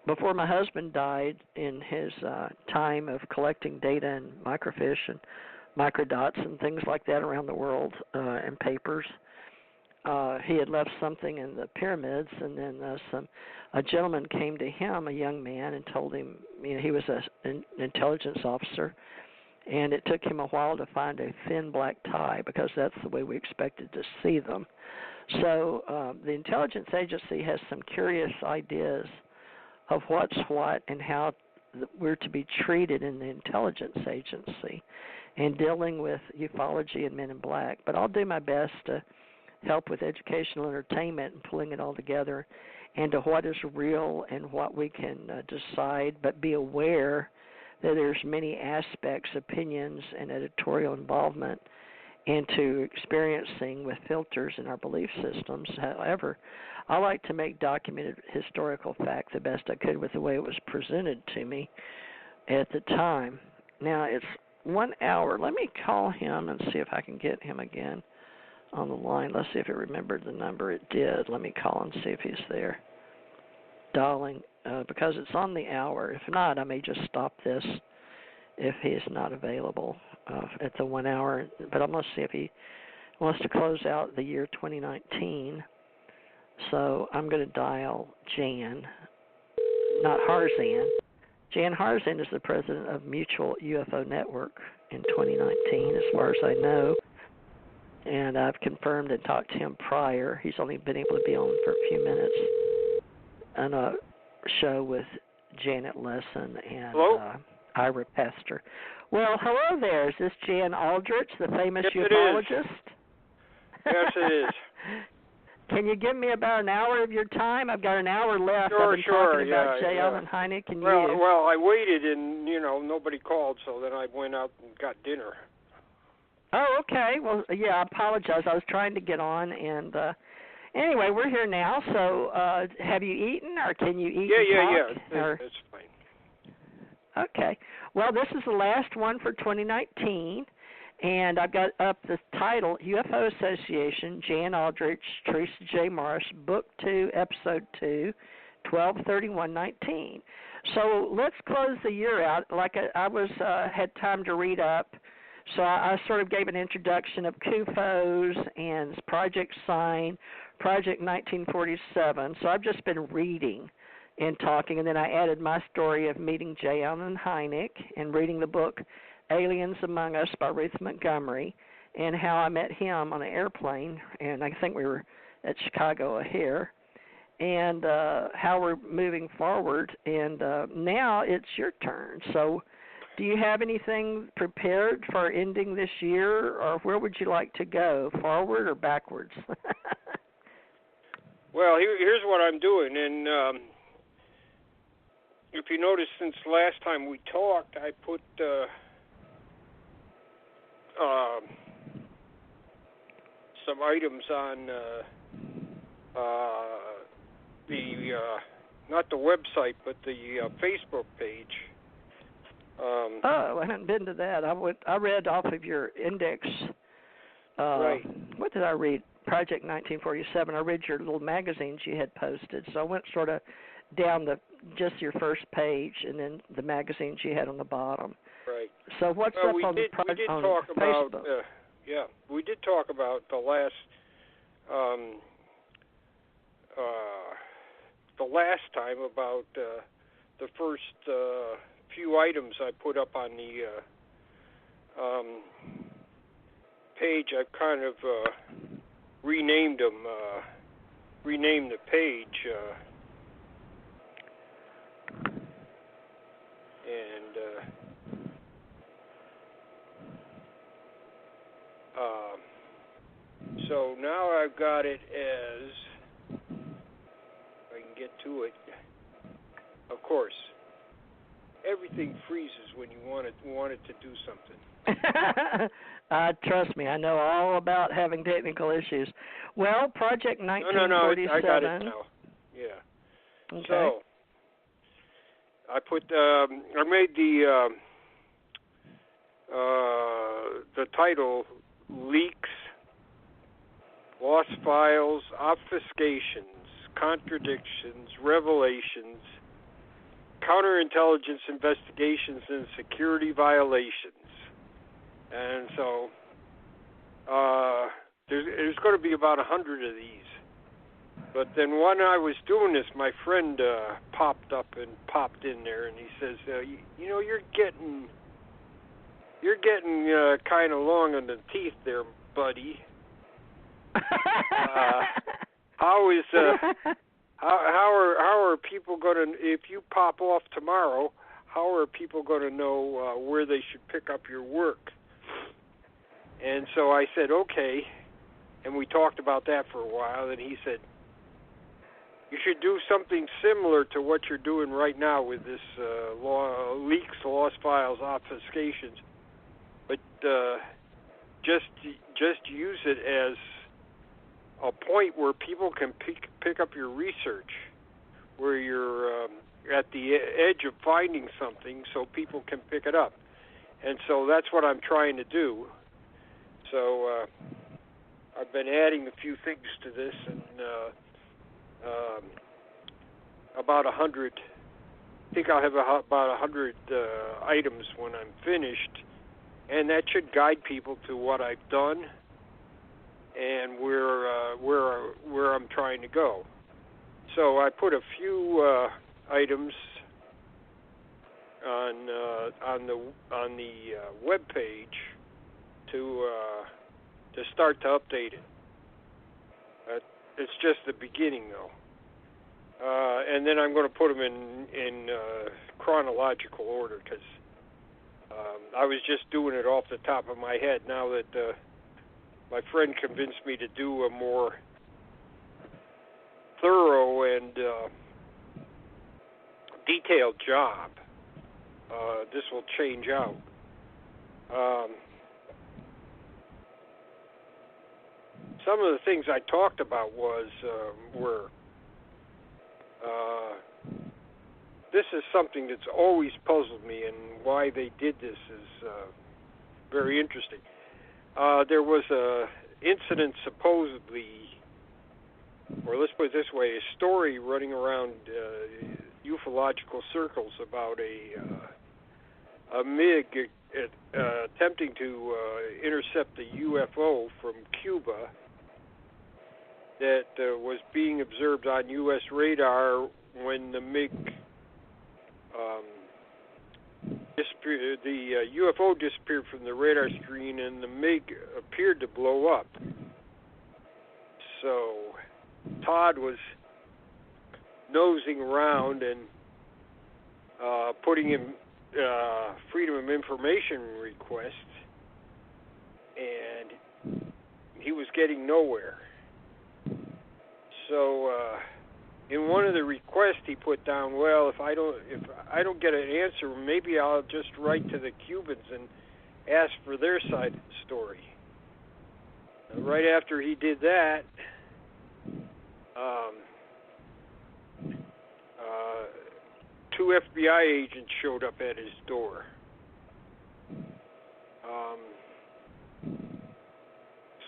before my husband died, in his time of collecting data and microfiche and microdots and things like that around the world and papers, he had left something in the pyramids, and then a gentleman came to him, a young man, and told him, he was an intelligence officer, and it took him a while to find a thin black tie because that's the way we expected to see them. So the intelligence agency has some curious ideas of what's what and how we're to be treated in the intelligence agency and dealing with ufology and men in black. But I'll do my best to help with educational entertainment and pulling it all together into what is real and what we can decide, but be aware that there's many aspects, opinions, and editorial involvement into experiencing with filters in our belief systems. However, I like to make documented historical fact the best I could with the way it was presented to me at the time. Now, it's 1 hour. Let me call him and see if I can get him again on the line. Let's see if it remembered the number. It did. Let me call and see if he's there. Dialing, because it's on the hour. If not, I may just stop this if he is not available at the 1 hour. But I'm going to see if he wants to close out the year 2019. So I'm going to dial Jan, not Harzan. Jan Harzan is the president of Mutual UFO Network in 2019, as far as I know. And I've confirmed and talked to him prior. He's only been able to be on for a few minutes on a show with Janet Lessin and Ira Pester. Well, hello there. Is this Jan Aldrich, the famous ufologist? Yes, it is. Can you give me about an hour of your time? I've got an hour left. Sure, I've been talking about J. Allen Hynek and you. Well, I waited and, nobody called, so then I went out and got dinner. Oh, okay. Well, yeah, I apologize. I was trying to get on, and anyway, we're here now. So have you eaten, or can you eat and talk? Yeah. That's fine. Okay. Well, this is the last one for 2019. And I've got up the title, UFO Association, Jan Aldrich, Theresa J Morris, Book 2, Episode 2, 12/31/19. So let's close the year out. Like I was had time to read up, so I sort of gave an introduction of CUFOS and Project Sign, Project 1947. So I've just been reading and talking, and then I added my story of meeting J. Allen Hynek and reading the book Aliens Among Us by Ruth Montgomery, and how I met him on an airplane, and I think we were at Chicago O'Hare, and how we're moving forward. And now it's your turn. So do you have anything prepared for ending this year, or where would you like to go, forward or backwards? Well, here's what I'm doing, and if you notice, since last time we talked, I put some items on not the website, but the Facebook page. I hadn't been to that. I read off of your index. Right. What did I read? Project 1947. I read your little magazines you had posted. So I went sort of down just your first page, and then the magazines you had on the bottom. Right. So what's up on the project on Facebook? We did talk about the last time about the first few items I put up on the page. I've kind of renamed them, renamed the page, so now I've got it as, if I can get to it, of course, everything freezes when you want it to do something. Trust me, I know all about having technical issues. Well, Project 1947. No, I got it now. Yeah. Okay. So I put, I made the title Leaks, Lost Files, Obfuscations, Contradictions, Revelations, Counterintelligence Investigations, and Security Violations. And so there's going to be about 100 of these. But then when I was doing this, my friend popped up and popped in there, and he says, you're getting kind of long on the teeth there, buddy. how are people going to, if you pop off tomorrow, how are people going to know where they should pick up your work? And so I said, okay, and we talked about that for a while, and he said, you should do something similar to what you're doing right now with this leaks, lost files, obfuscations, but just use it as a point where people can pick up your research, where you're at the edge of finding something so people can pick it up. And so that's what I'm trying to do. So I've been adding a few things to this, and about 100, I think I'll have about 100 items when I'm finished, and that should guide people to what I've done and where I'm trying to go. So I put a few items on the web page to start to update it. It's just the beginning, though, and then I'm going to put them in chronological order, because I was just doing it off the top of my head. Now that my friend convinced me to do a more thorough and detailed job, this will change out. Some of the things I talked about were this is something that's always puzzled me, and why they did this is very interesting. There was a incident supposedly, or let's put it this way, a story running around ufological circles about a MiG attempting to intercept a UFO from Cuba that was being observed on U.S. radar when the MiG disappeared. The UFO disappeared from the radar screen, and the MiG appeared to blow up. So Todd was nosing around and putting in Freedom of Information requests, and he was getting nowhere. So in one of the requests he put down, well, if I don't get an answer, maybe I'll just write to the Cubans and ask for their side of the story. Right after he did that, two FBI agents showed up at his door.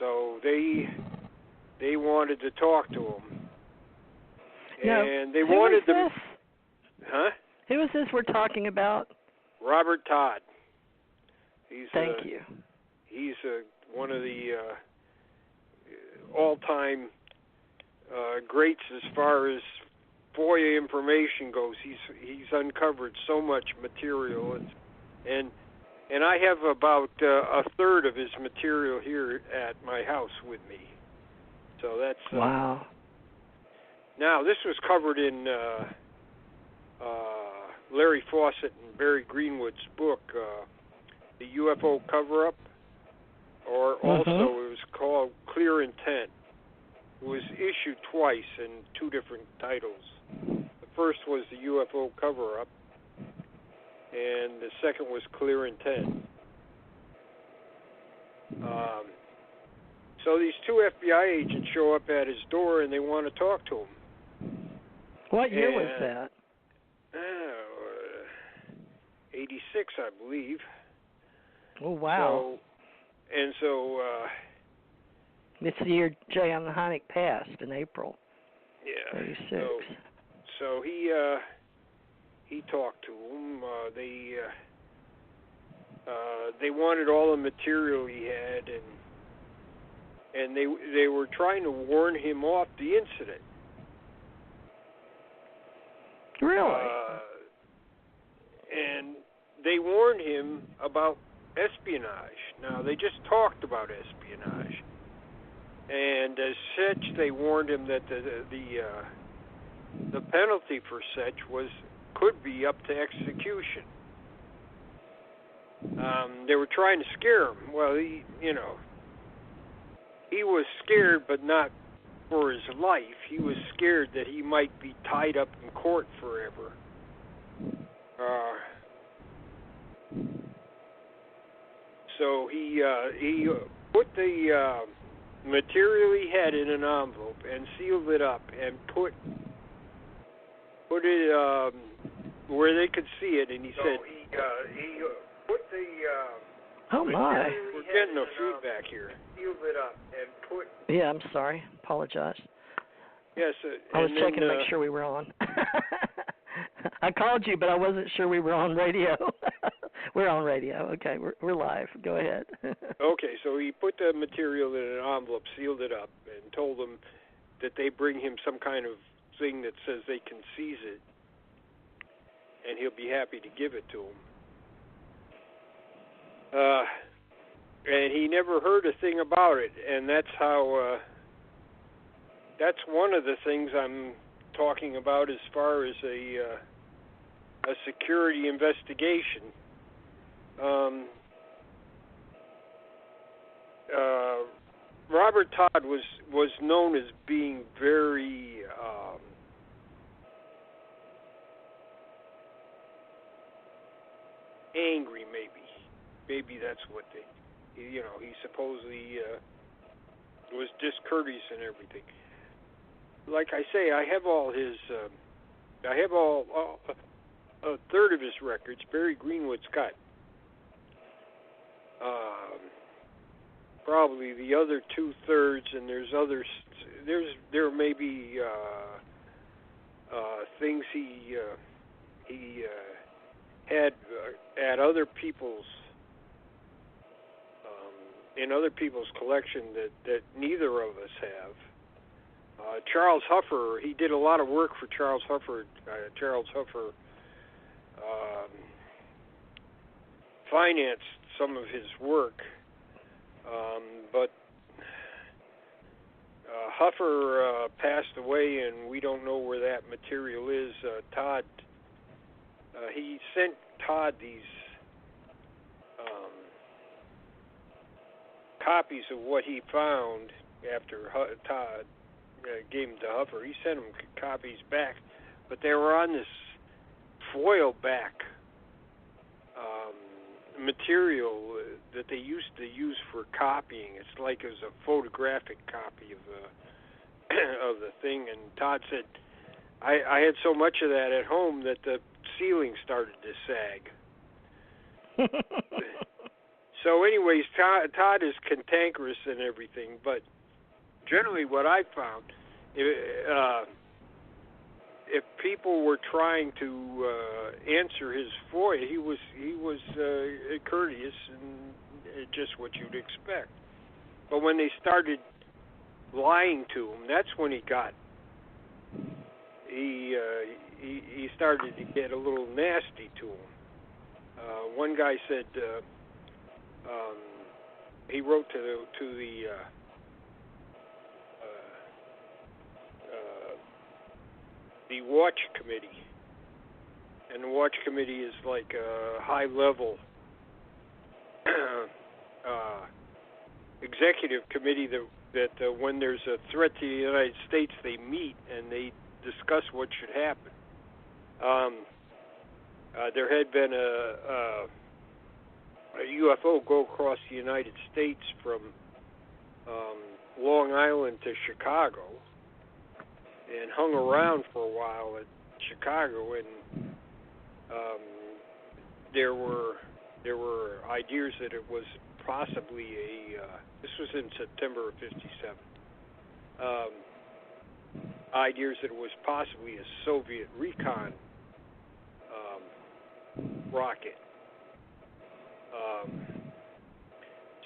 So they wanted to talk to him. And they wanted them. Huh? Who is this we're talking about? Robert Todd. Thank you. He's one of the all-time greats as far as FOIA information goes. He's uncovered so much material, and I have about a third of his material here at my house with me. So that's wow. Now this was covered in Larry Fawcett and Barry Greenwood's book, The UFO Cover-Up, or also it was called Clear Intent. It was issued twice in two different titles. The first was The UFO Cover-Up, and the second was Clear Intent. So these two FBI agents show up at his door, and they want to talk to him. What year was that? 86, I believe. Oh, wow. So it's the year J. Allen Hynek passed in April. Yeah. 86. So he talked to him. They wanted all the material he had, and they were trying to warn him off the incident. Really? And they warned him about espionage. Now, they just talked about espionage. And as such, they warned him that the penalty for such could be up to execution. They were trying to scare him. Well, he was scared, but not for his life. He was scared that he might be tied up in court forever. So he put the material he had in an envelope and sealed it up and put it where they could see it. And he said, he put the oh my! We're getting no feedback here. Sealed it up and put. Yeah, I'm sorry. Apologize. Yes. I was checking to make sure we were on. I called you, but I wasn't sure we were on radio. We're on radio. Okay, we're live. Go ahead. Okay, so he put the material in an envelope, sealed it up, and told them that they bring him some kind of thing that says they can seize it, and he'll be happy to give it to them. And he never heard a thing about it, and that's how. That's one of the things I'm talking about as far as a security investigation. Robert Todd was known as being very angry, maybe that's what he supposedly was discourteous and everything. Like I say, I have all his a third of his records. Barry Greenwood's got probably the other 2/3, and there's others. There may be things he had at other people's in other people's collection that neither of us have. Charles Huffer, he did a lot of work for Charles Huffer. Charles Huffer financed some of his work, but Huffer passed away, and we don't know where that material is. Todd, he sent Todd these copies of what he found after Todd gave them to Huffer. He sent him copies back, but they were on this foil back material that they used to use for copying. It's like it was a photographic copy of the thing. And Todd said, I had so much of that at home that the ceiling started to sag. So anyways, Todd is cantankerous and everything, but generally what I found, if people were trying to answer his FOIA, he was courteous and just what you'd expect. But when they started lying to him, that's when he started to get a little nasty to him. One guy said he wrote to the Watch Committee, and the Watch Committee is like a high-level executive committee that when there's a threat to the United States, they meet and they discuss what should happen. There had been a UFO go across the United States from Long Island to Chicago, and hung around for a while at Chicago, and there were ideas that it was possibly this was in September of '57. Ideas that it was possibly a Soviet recon rocket.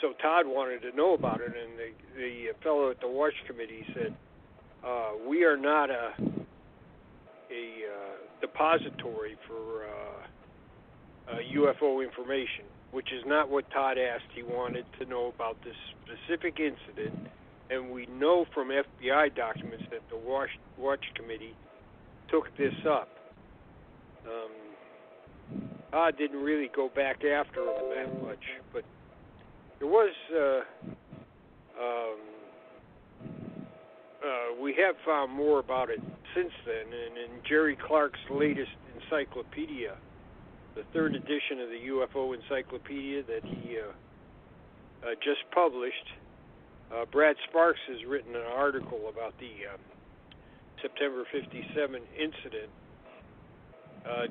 So Todd wanted to know about it, and the fellow at the Watch Committee said, we are not a depository for UFO information, which is not what Todd asked. He wanted to know about this specific incident And we know from FBI documents that the Watch Committee took this up. I didn't really go back after them that much, but there was, we have found more about it since then, and in Jerry Clark's latest encyclopedia, the third edition of the UFO Encyclopedia that he just published, Brad Sparks has written an article about the September 57 incident,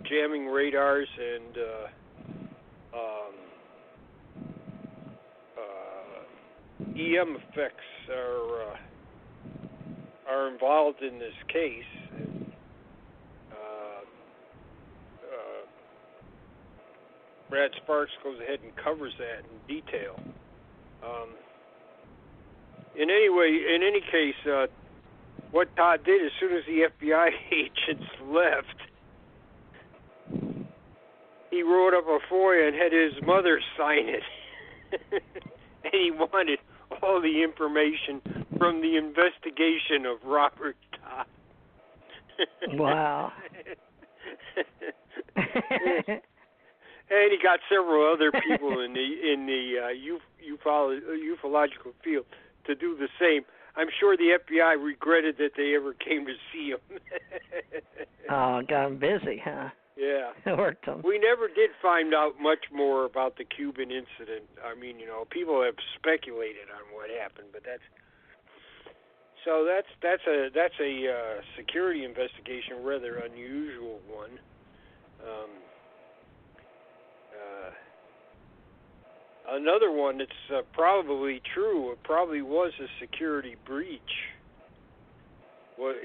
jamming radars and EM effects are involved in this case. And, Brad Sparks goes ahead and covers that in detail. In any case, what Todd did as soon as the FBI agents left, he wrote up a FOIA and had his mother sign it. And he wanted all the information from the investigation of Robert Todd. Wow. And he got several other people in the ufological field to do the same. I'm sure the FBI regretted that they ever came to see him. Oh, got him busy, huh? Yeah. Worked him. We never did find out much more about the Cuban incident. I mean, people have speculated on what happened, but that's a security investigation, rather unusual one. Another one that's probably true. It probably was a security breach. Well,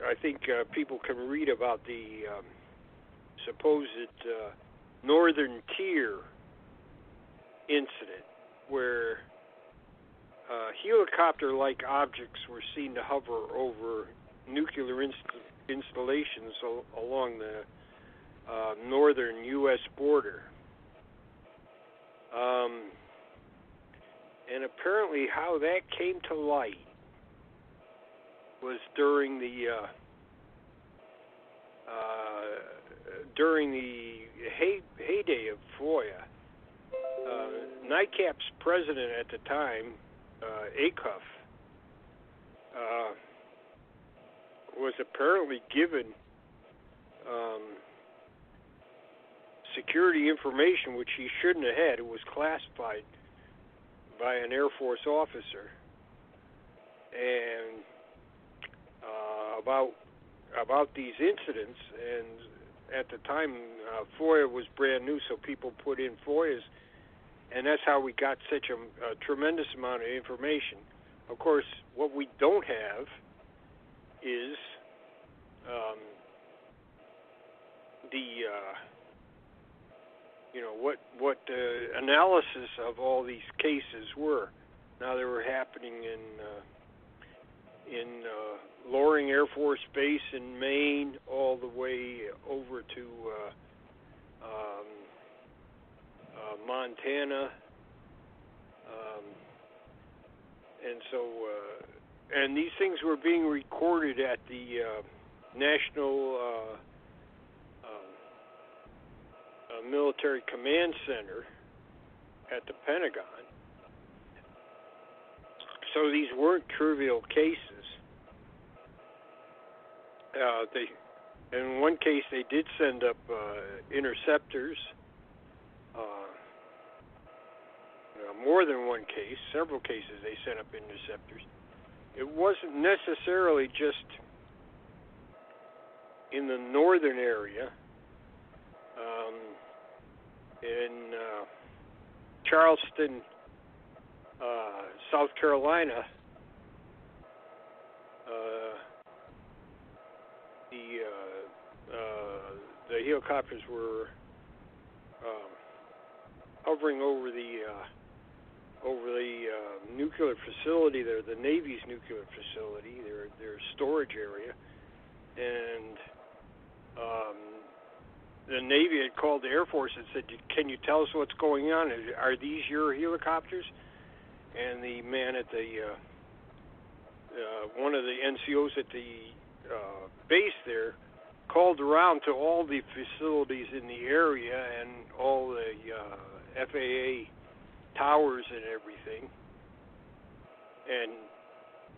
I think people can read about the supposed Northern Tier incident, where helicopter-like objects were seen to hover over nuclear installations along the northern U.S. border. And apparently how that came to light was during the heyday of FOIA. NICAP's president at the time, ACUF, was apparently given security information which he shouldn't have had. It was classified by an Air Force officer, and about these incidents. And at the time, FOIA was brand new, so people put in FOIAs, and that's how we got such a tremendous amount of information. Of course, what we don't have is what analysis of all these cases were. Now, they were happening in Loring Air Force Base in Maine, all the way over to Montana, and so and these things were being recorded at the National Military Command Center at the Pentagon. So these weren't trivial cases. In one case, they did send up interceptors. More than one case, several cases, they sent up interceptors. It wasn't necessarily just in the northern area. In Charleston, South Carolina, the helicopters were hovering over the nuclear facility there, the Navy's nuclear facility, their storage area, and the Navy had called the Air Force and said, "Can you tell us what's going on? Are these your helicopters?" and the man at the one of the NCOs at the base there called around to all the facilities in the area and all the FAA towers and everything. And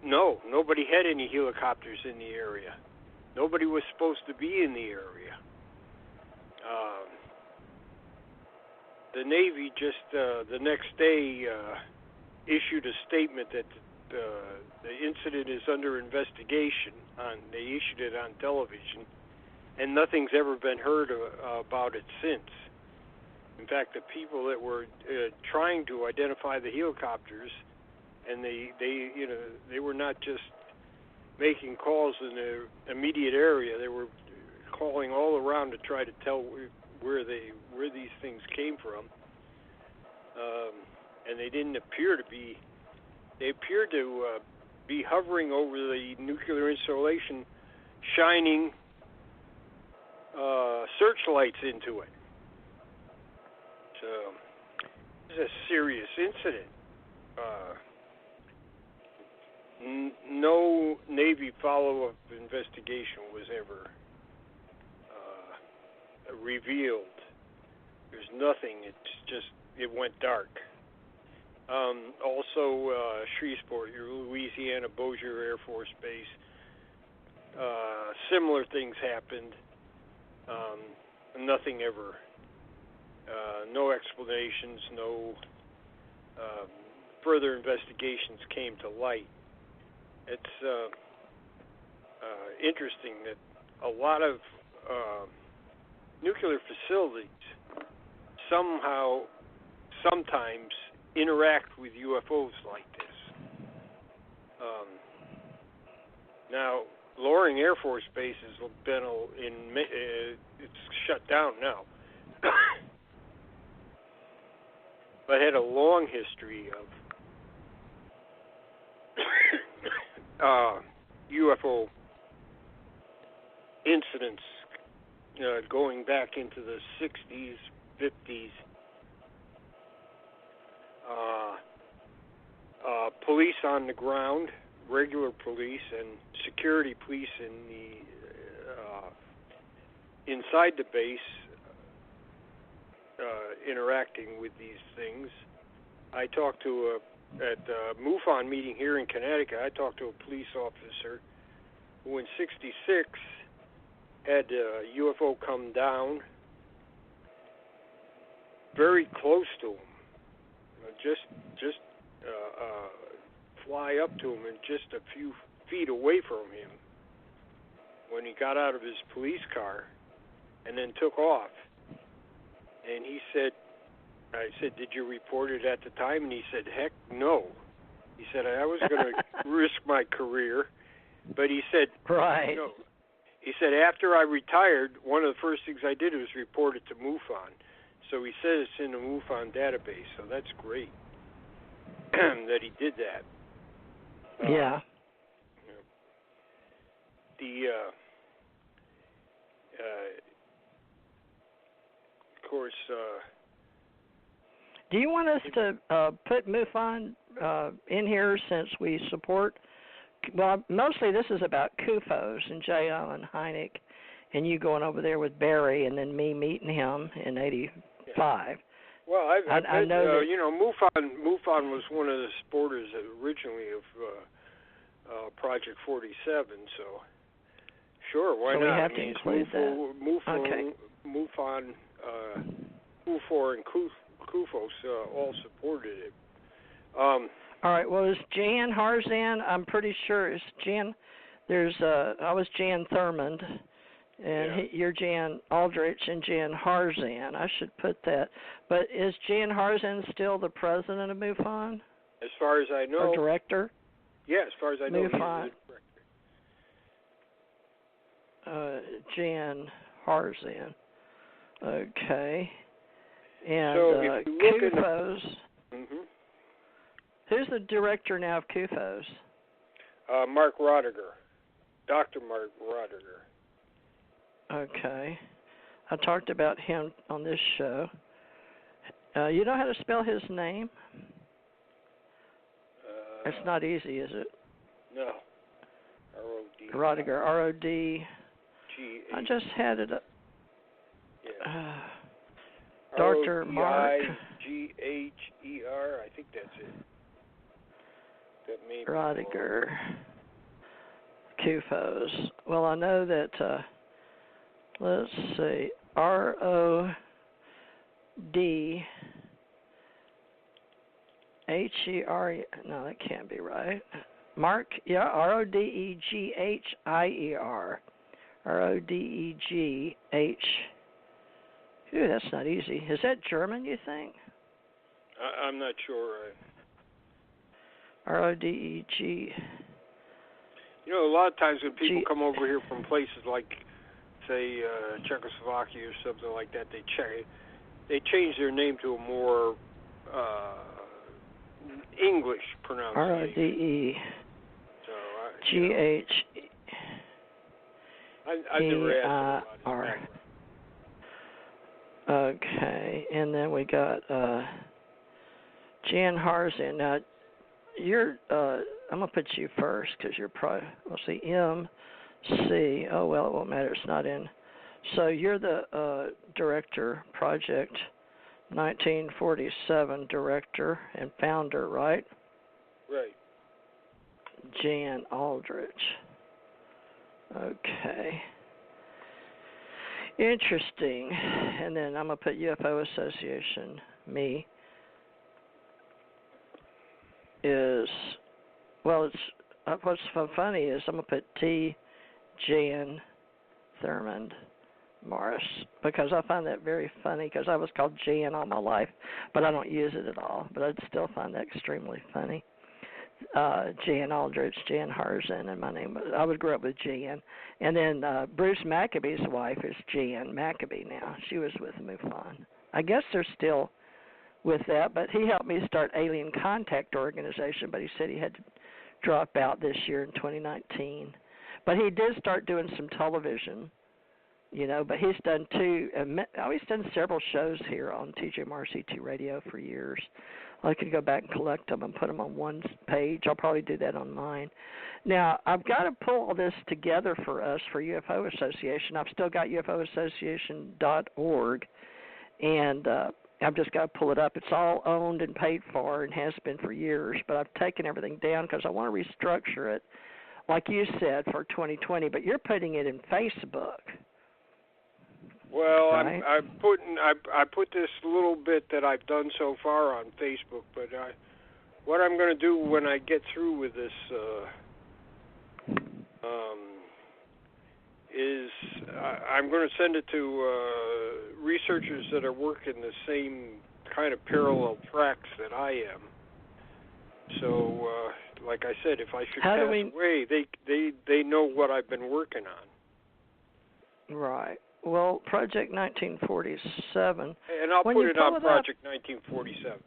no, nobody had any helicopters in the area. Nobody was supposed to be in the area. The Navy just the next day issued a statement that the incident is under investigation. They issued it on television, and nothing's ever been heard about it since. In fact, the people that were trying to identify the helicopters, and they were not just making calls in the immediate area. They were calling all around to try to tell where these things came from, and they didn't appear to be. They appeared to be hovering over the nuclear installation, shining searchlights into it. So it's a serious incident. No Navy follow-up investigation was ever revealed. There's nothing. It went dark. Also, Shreveport, Louisiana, Bossier Air Force Base. Similar things happened. Nothing ever. No explanations. No further investigations came to light. It's interesting that a lot of nuclear facilities sometimes interact with UFOs like this. Now, Loring Air Force Base has been it's shut down now, but had a long history of UFO incidents going back into the 60s, 50s. Police on the ground, regular police, and security police inside the base interacting with these things. I talked to at the MUFON meeting here in Connecticut, I talked to a police officer who in '66 had a UFO come down very close to him, just fly up to him and just a few feet away from him when he got out of his police car and then took off. And I said, did you report it at the time? And he said, heck no. He said, I was going to risk my career. But he said, right. No. He said, after I retired, one of the first things I did was report it to MUFON. So he says it's in the MUFON database. So that's great that he did that. Yeah. Of course. Do you want us to put MUFON in here since we support? Well, mostly this is about CUFOS and J.O. and Hynek, and you going over there with Barry, and then me meeting him in '85. Yeah. Well, I know that, MUFON was one of the supporters originally of Project 47, so sure, why not? We have to include that. MUFON, UFO and CUFOS all supported it. All right. Well, is Jan Harzan? I'm pretty sure it's Jan. I was Jan Thurmond, and you're Jan Aldrich and Jan Harzan. I should put that. But is Jan Harzan still the president of MUFON? As far as I know. Or director? Yeah, as far as I know, he's the director. Jan Harzan. Okay. And so if you look CUFOS. Who's the director now of CUFOS? Mark Roediger. Dr. Mark Roediger. Okay. I talked about him on this show. You know how to spell his name? It's not easy, is it? No. R-O-D. Rodiger, R-O-D. G-H. I just had it up. Yeah. Dr. Mark. G-H-E-R. I think that's it. That may be Rodiger. CUFOS. Well, I know that, let's see, R-O-D-H-E-R. No, that can't be right. Mark, yeah, R-O-D-E-G-H-I-E-R. R-O-D-E-G-H. Ooh, that's not easy. Is that German, you think? I'm not sure. R-O-D-E-G. You know, a lot of times when people come over here from places like, say, Czechoslovakia or something like that, they change their name to a more English pronunciation. R-O-D-E-G-H. I've never asked about his background. Okay, and then we got Jan Harzan. Now, you're, I'm going to put you first because you're probably, we'll see, M.C. Oh, well, it won't matter. It's not in. So you're the director, Project 1947 director and founder, right? Right. Jan Aldrich. Okay. Interesting. And then I'm going to put UFO Association, me, is, well, it's, what's so funny is I'm going to put T. Jan Thurmond Morris, because I find that very funny, because I was called Jan all my life, but I don't use it at all, but I'd still find that extremely funny. Jan Aldrich, Jan Harzan, and my name was, I would grow up with Jan. And then Bruce Maccabee's wife is Jan Maccabee now. She was with MUFON. I guess they're still with that, but he helped me start Alien Contact Organization, but he said he had to drop out this year in 2019. But he did start doing some television, you know, but he's done he's done several shows here on TJ Morris ET Radio for years. I could go back and collect them and put them on one page. I'll probably do that on mine. Now, I've got to pull all this together for us for UFO Association. I've still got UFOassociation.org, and I've just got to pull it up. It's all owned and paid for and has been for years, but I've taken everything down because I want to restructure it, like you said, for 2020, but you're putting it in Facebook. Well, right? I put this little bit that I've done so far on Facebook, but what I'm going to do when I get through with this is I'm going to send it to researchers that are working the same kind of parallel tracks that I am. So, like I said, if I should pass away, they know what I've been working on. Right. Well, Project 1947. And I'll put it on Project 1947.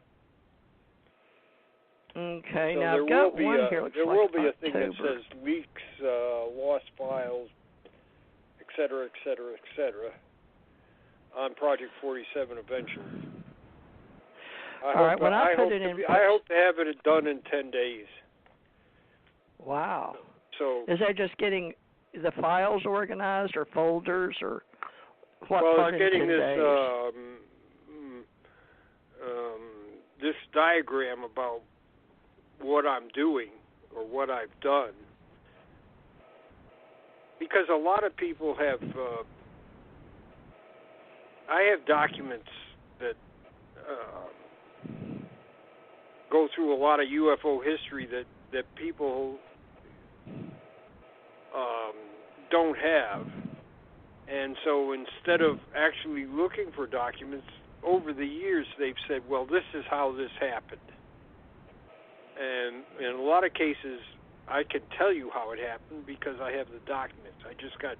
Okay, so now I've got one here. There will be a thing that says leaks, lost files, et cetera, on Project 47 eventually. I hope to have it done in 10 days. Wow. So is that just getting the files organized or folders or what well, part it's getting in 10 days? This diagram about what I'm doing or what I've done, because a lot of people have. I have documents that go through a lot of UFO history that people don't have. And so instead of actually looking for documents, over the years they've said, well, this is how this happened. And in a lot of cases, I can tell you how it happened because I have the documents. I just got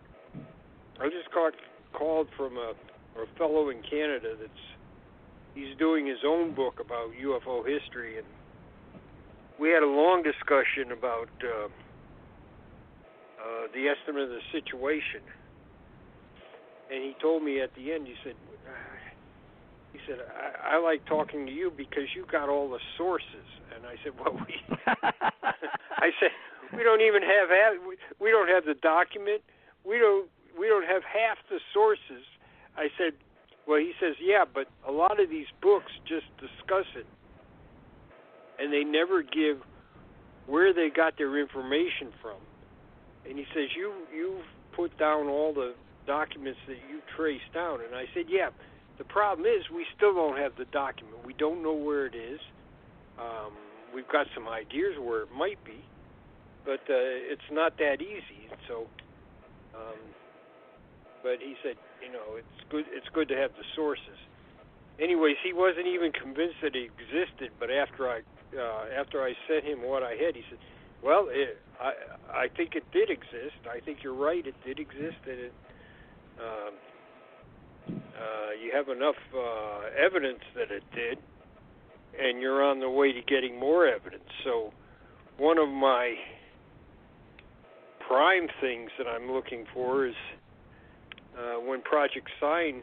called from a fellow in Canada he's doing his own book about UFO history, and we had a long discussion about the estimate of the situation. And he told me at the end, he said, He said, I like talking to you because you got all the sources. And I said, well, I said, we don't even have we don't have the document. We don't have half the sources. I said, well, he says, yeah, but a lot of these books just discuss it, and they never give where they got their information from. And he says, you've put down all the documents that you traced down. And I said, yeah, the problem is we still don't have the document. We don't know where it is. We've got some ideas where it might be, but it's not that easy. So, but he said, it's good to have the sources. Anyways, he wasn't even convinced that it existed. But after I sent him what I had, he said, well, I think it did exist. I think you're right. It did exist, and you have enough evidence that it did, and you're on the way to getting more evidence. So one of my prime things that I'm looking for is when Project Sign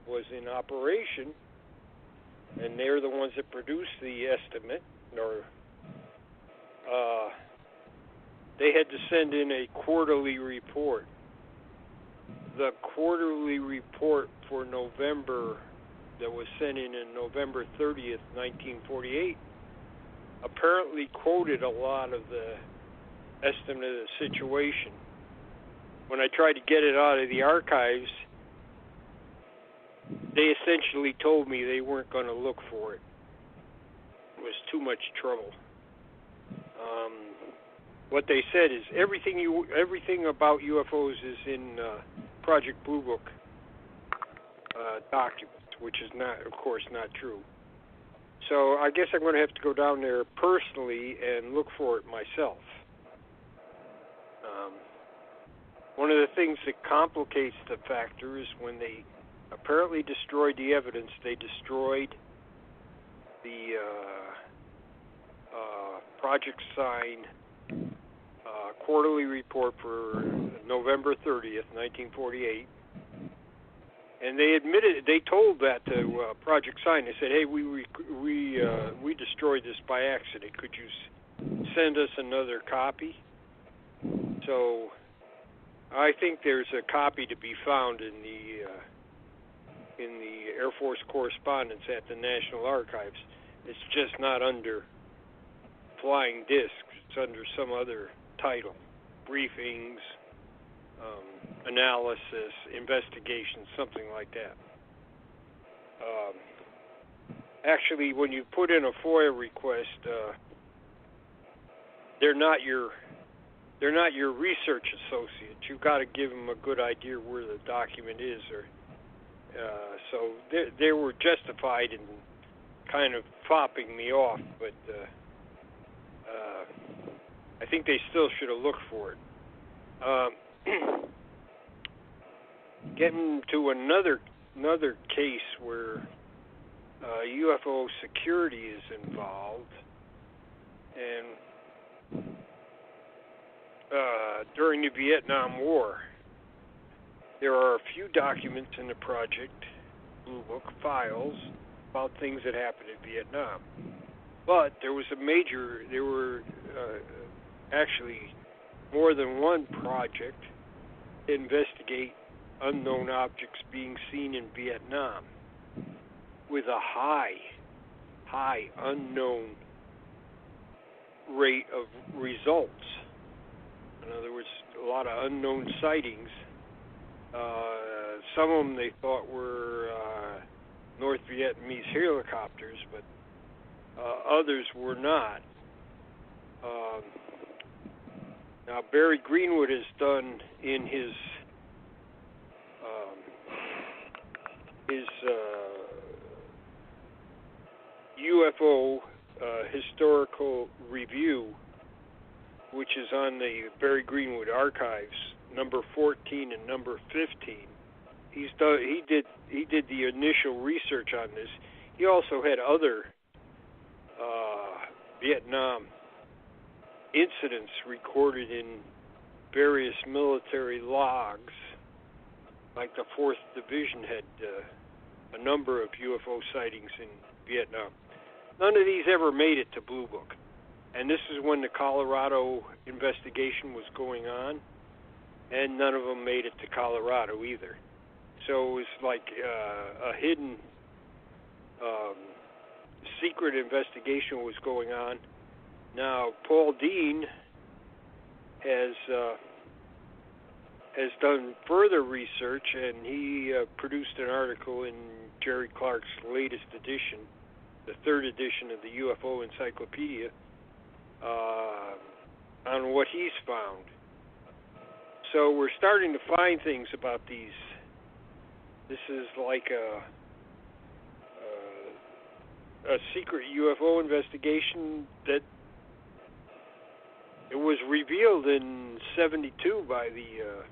was in operation, and they're the ones that produced the estimate, or they had to send in a quarterly report. The quarterly report for November that was sent in November 30th, 1948, apparently quoted a lot of the estimate of the situation. When I tried to get it out of the archives, they essentially told me they weren't going to look for it. It was too much trouble. What they said is everything about UFOs is in Project Blue Book documents, which is not, of course, not true. So I guess I'm going to have to go down there personally and look for it myself. One of the things that complicates the factor is when they apparently destroyed the evidence, they destroyed the Project Sign quarterly report for November 30th, 1948. And they told that to Project Sign. They said, "Hey, we destroyed this by accident. Could you send us another copy?" So I think there's a copy to be found in the Air Force correspondence at the National Archives. It's just not under Flying Disc. It's under some other title: briefings, analysis, investigation, something like that. Actually, when you put in a FOIA request, they're not your research associate. You've got to give them a good idea where the document is, so they were justified in kind of fopping me off, but I think they still should have looked for it. Getting to another case where UFO security is involved, and during the Vietnam War, there are a few documents in the Project Blue Book files about things that happened in Vietnam. But there were actually more than one project to investigate unknown objects being seen in Vietnam with a high unknown rate of results. In other words, a lot of unknown sightings. Some of them they thought were North Vietnamese helicopters, but others were not. Now, Barry Greenwood has done in his UFO historical review, which is on the Barry Greenwood archives, number 14 and number 15. He did the initial research on this. He also had other Vietnam incidents recorded in various military logs, like the 4th Division had a number of UFO sightings in Vietnam. None of these ever made it to Blue Book. And this is when the Colorado investigation was going on, and none of them made it to Colorado either. So it was like a hidden secret investigation was going on. Now, Paul Dean has done further research, and he produced an article in Jerry Clark's latest edition, the third edition of the UFO Encyclopedia, on what he's found. So we're starting to find things about these. This is like a secret UFO investigation that it was revealed in '72 by the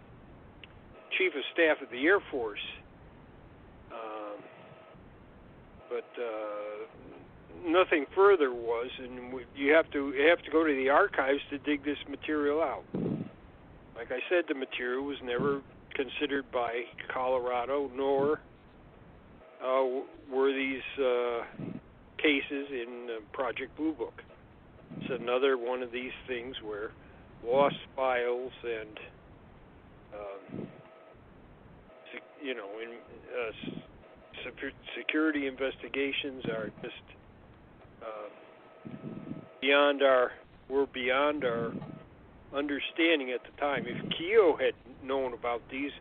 Chief of Staff of the Air Force, but nothing further was, and you have to go to the archives to dig this material out. Like I said, the material was never considered by Colorado, nor were these cases in Project Blue Book. It's another one of these things where lost files and security investigations are just beyond our understanding at the time. If Keogh had known about these,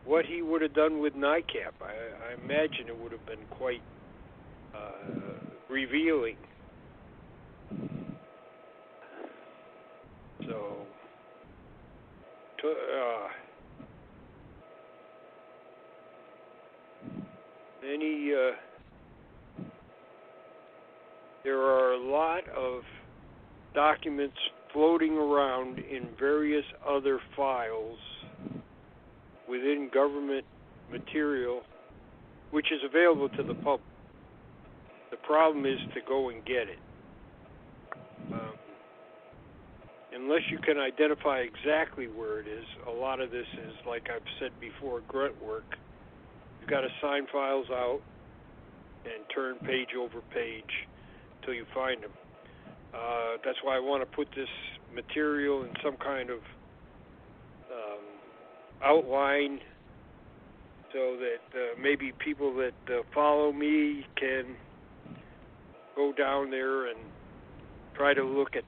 what he would have done with NICAP, I imagine it would have been quite revealing. So, there are a lot of documents floating around in various other files within government material, which is available to the public. The problem is to go and get it. Unless you can identify exactly where it is, a lot of this is, like I've said before, grunt work. You've got to sign files out and turn page over page until you find them. That's why I want to put this material in some kind of outline so that maybe people that follow me can go down there and try to look at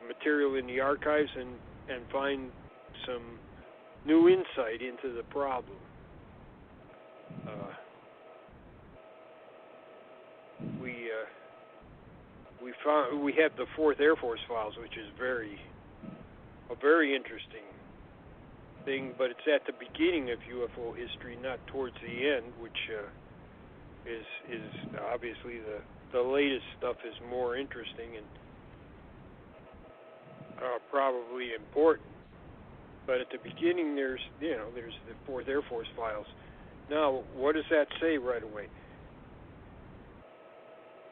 material in the archives and find some new insight into the problem. We have the 4th Air Force files, which is a very interesting thing, but it's at the beginning of UFO history, not towards the end, which is obviously the latest stuff is more interesting and probably important. But at the beginning, there's the 4th Air Force files. Now, what does that say right away?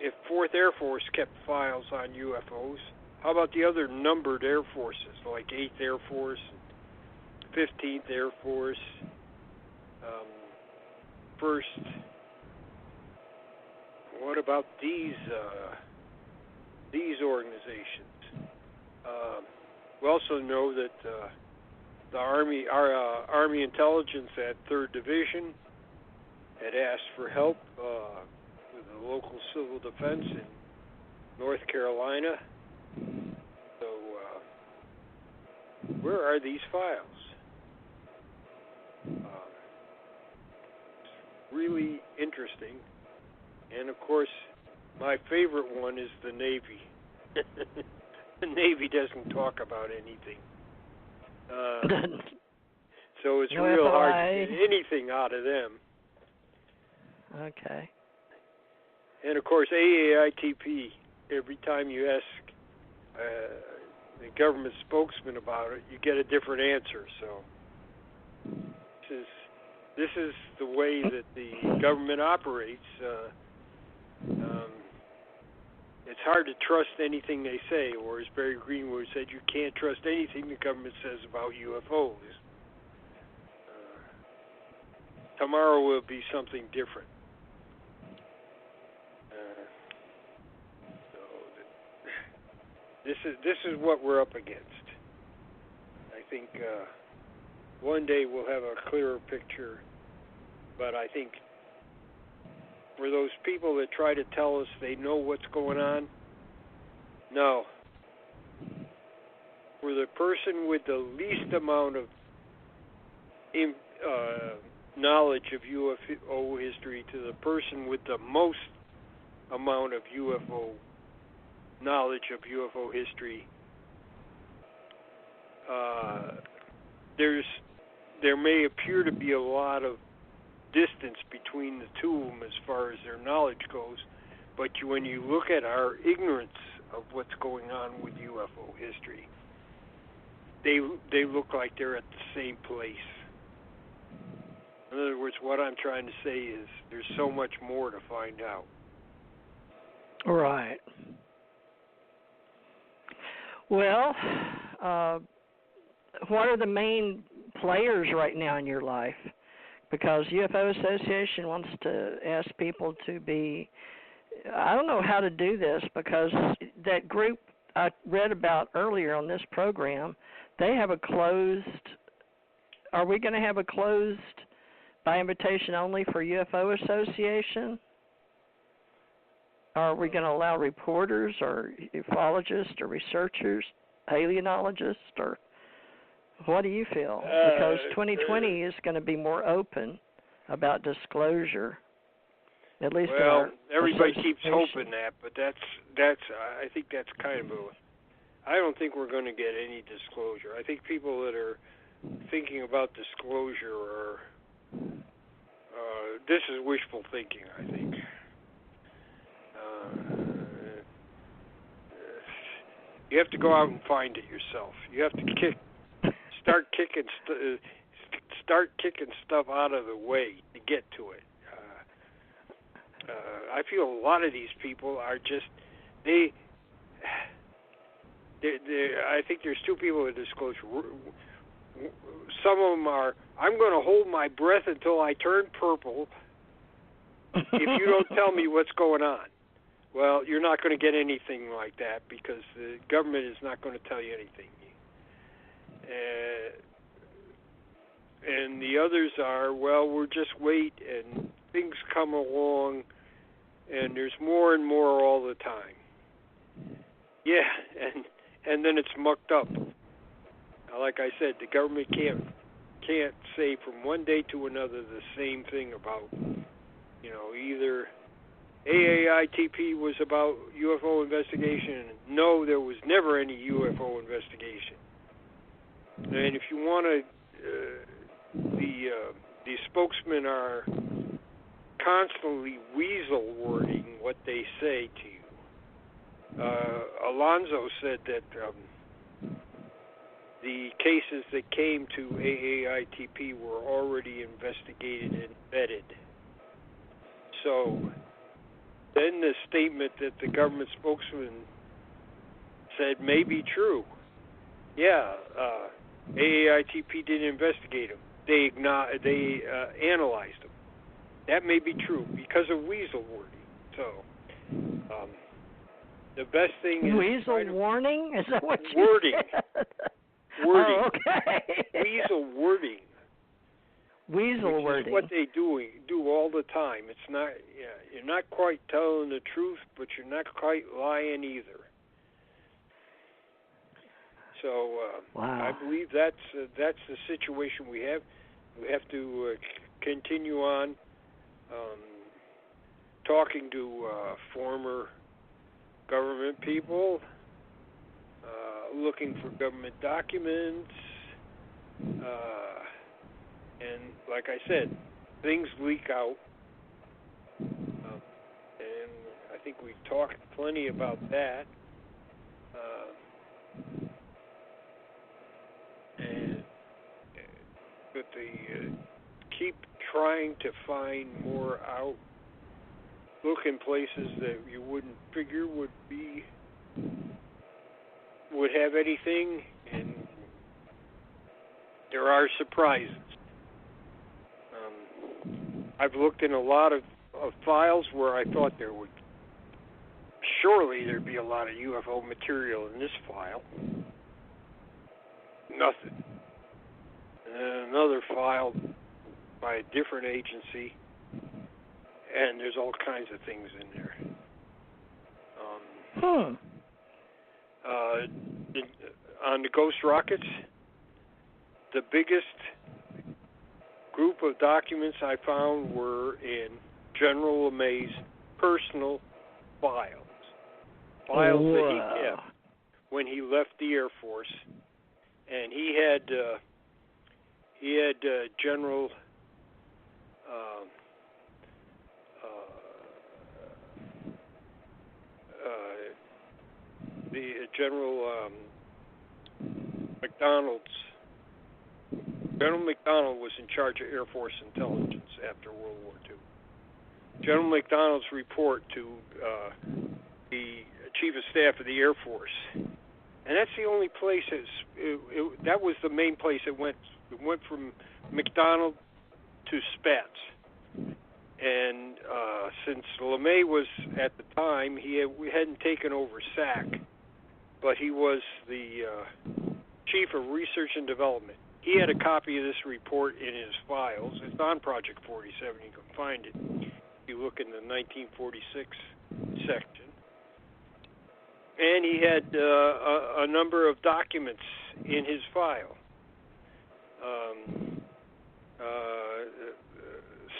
If 4th Air Force kept files on UFOs, how about the other numbered Air Forces, like 8th Air Force, 15th Air Force, 1st? What about these organizations? We also know that the Army Intelligence at 3rd Division had asked for help with the local civil defense in North Carolina. So, where are these files? It's really interesting. And, of course, my favorite one is the Navy. The Navy doesn't talk about anything. So it's real hard to get anything out of them. Okay. And, of course, AAITP, every time you ask the government spokesman about it, you get a different answer. So this is the way that the government operates. It's hard to trust anything they say, or as Barry Greenwood said, you can't trust anything the government says about UFOs. tomorrow will be something different. This is what we're up against. I think one day we'll have a clearer picture, but I think for those people that try to tell us they know what's going on, no. For the person with the least amount of knowledge of UFO history to the person with the most amount of UFO knowledge of UFO history, there may appear to be a lot of distance between the two of them as far as their knowledge goes, but when you look at our ignorance of what's going on with UFO history, they look like they're at the same place. In other words, what I'm trying to say is there's so much more to find out. Right. Well, what are the main players right now in your life? Because UFO Association wants to ask people to be, I don't know how to do this, because that group I read about earlier on this program, they have a closed, are we going to have a closed by invitation only for UFO Association? Are we going to allow reporters or ufologists or researchers, alienologists, or what do you feel? Because 2020 is going to be more open about disclosure, at least. Well, everybody keeps hoping that, but that's I think that's kind of I don't think we're going to get any disclosure. I think people that are thinking about disclosure are this is wishful thinking, I think. You have to go out and find it yourself. You have to start kicking stuff out of the way to get to it. I feel a lot of these people are just I think there's two people with disclosure. Some of them are, I'm going to hold my breath until I turn purple if you don't tell me what's going on. Well, you're not going to get anything like that because the government is not going to tell you anything. And the others are, well, we'll just wait and things come along and there's more and more all the time. Yeah, and then it's mucked up. Like I said, the government can't say from one day to another the same thing about, either AAITP was about UFO investigation. No, there was never any UFO investigation. And if you want to, the spokesmen are constantly weasel wording what they say to you. Alonzo said that the cases that came to AAITP were already investigated and vetted. So then the statement that the government spokesman said may be true. Yeah, AAITP didn't investigate them. They analyzed them. That may be true because of weasel wording. So the best thing is weasel warning. Is that what you wording? Said? Wording. Oh, okay. Weasel wording. Weasel wording. Is what they do all the time. It's not. Yeah, you're not quite telling the truth, but you're not quite lying either. So wow. I believe that's the situation we have. We have to continue on talking to former government people, looking for government documents, and like I said, things leak out, and I think we talked plenty about that. But they keep trying to find more out, look in places that you wouldn't figure would have anything, and there are surprises. I've looked in a lot of files where I thought surely there'd be a lot of UFO material in this file. Nothing. And then another file by a different agency, and there's all kinds of things in there. On the ghost rockets, the biggest group of documents I found were in General LeMay's personal files. Files that he kept when he left the Air Force, and he had General General McDonald was in charge of Air Force intelligence after World War II. General McDonald's report to the Chief of Staff of the Air Force, and that's the only place that was the main place it went. It went from McDonald to Spatz. And since LeMay was, at the time, we hadn't taken over SAC, but he was the Chief of Research and Development. He had a copy of this report in his files. It's on Project 47. You can find it if you look in the 1946 section. And he had a number of documents in his file.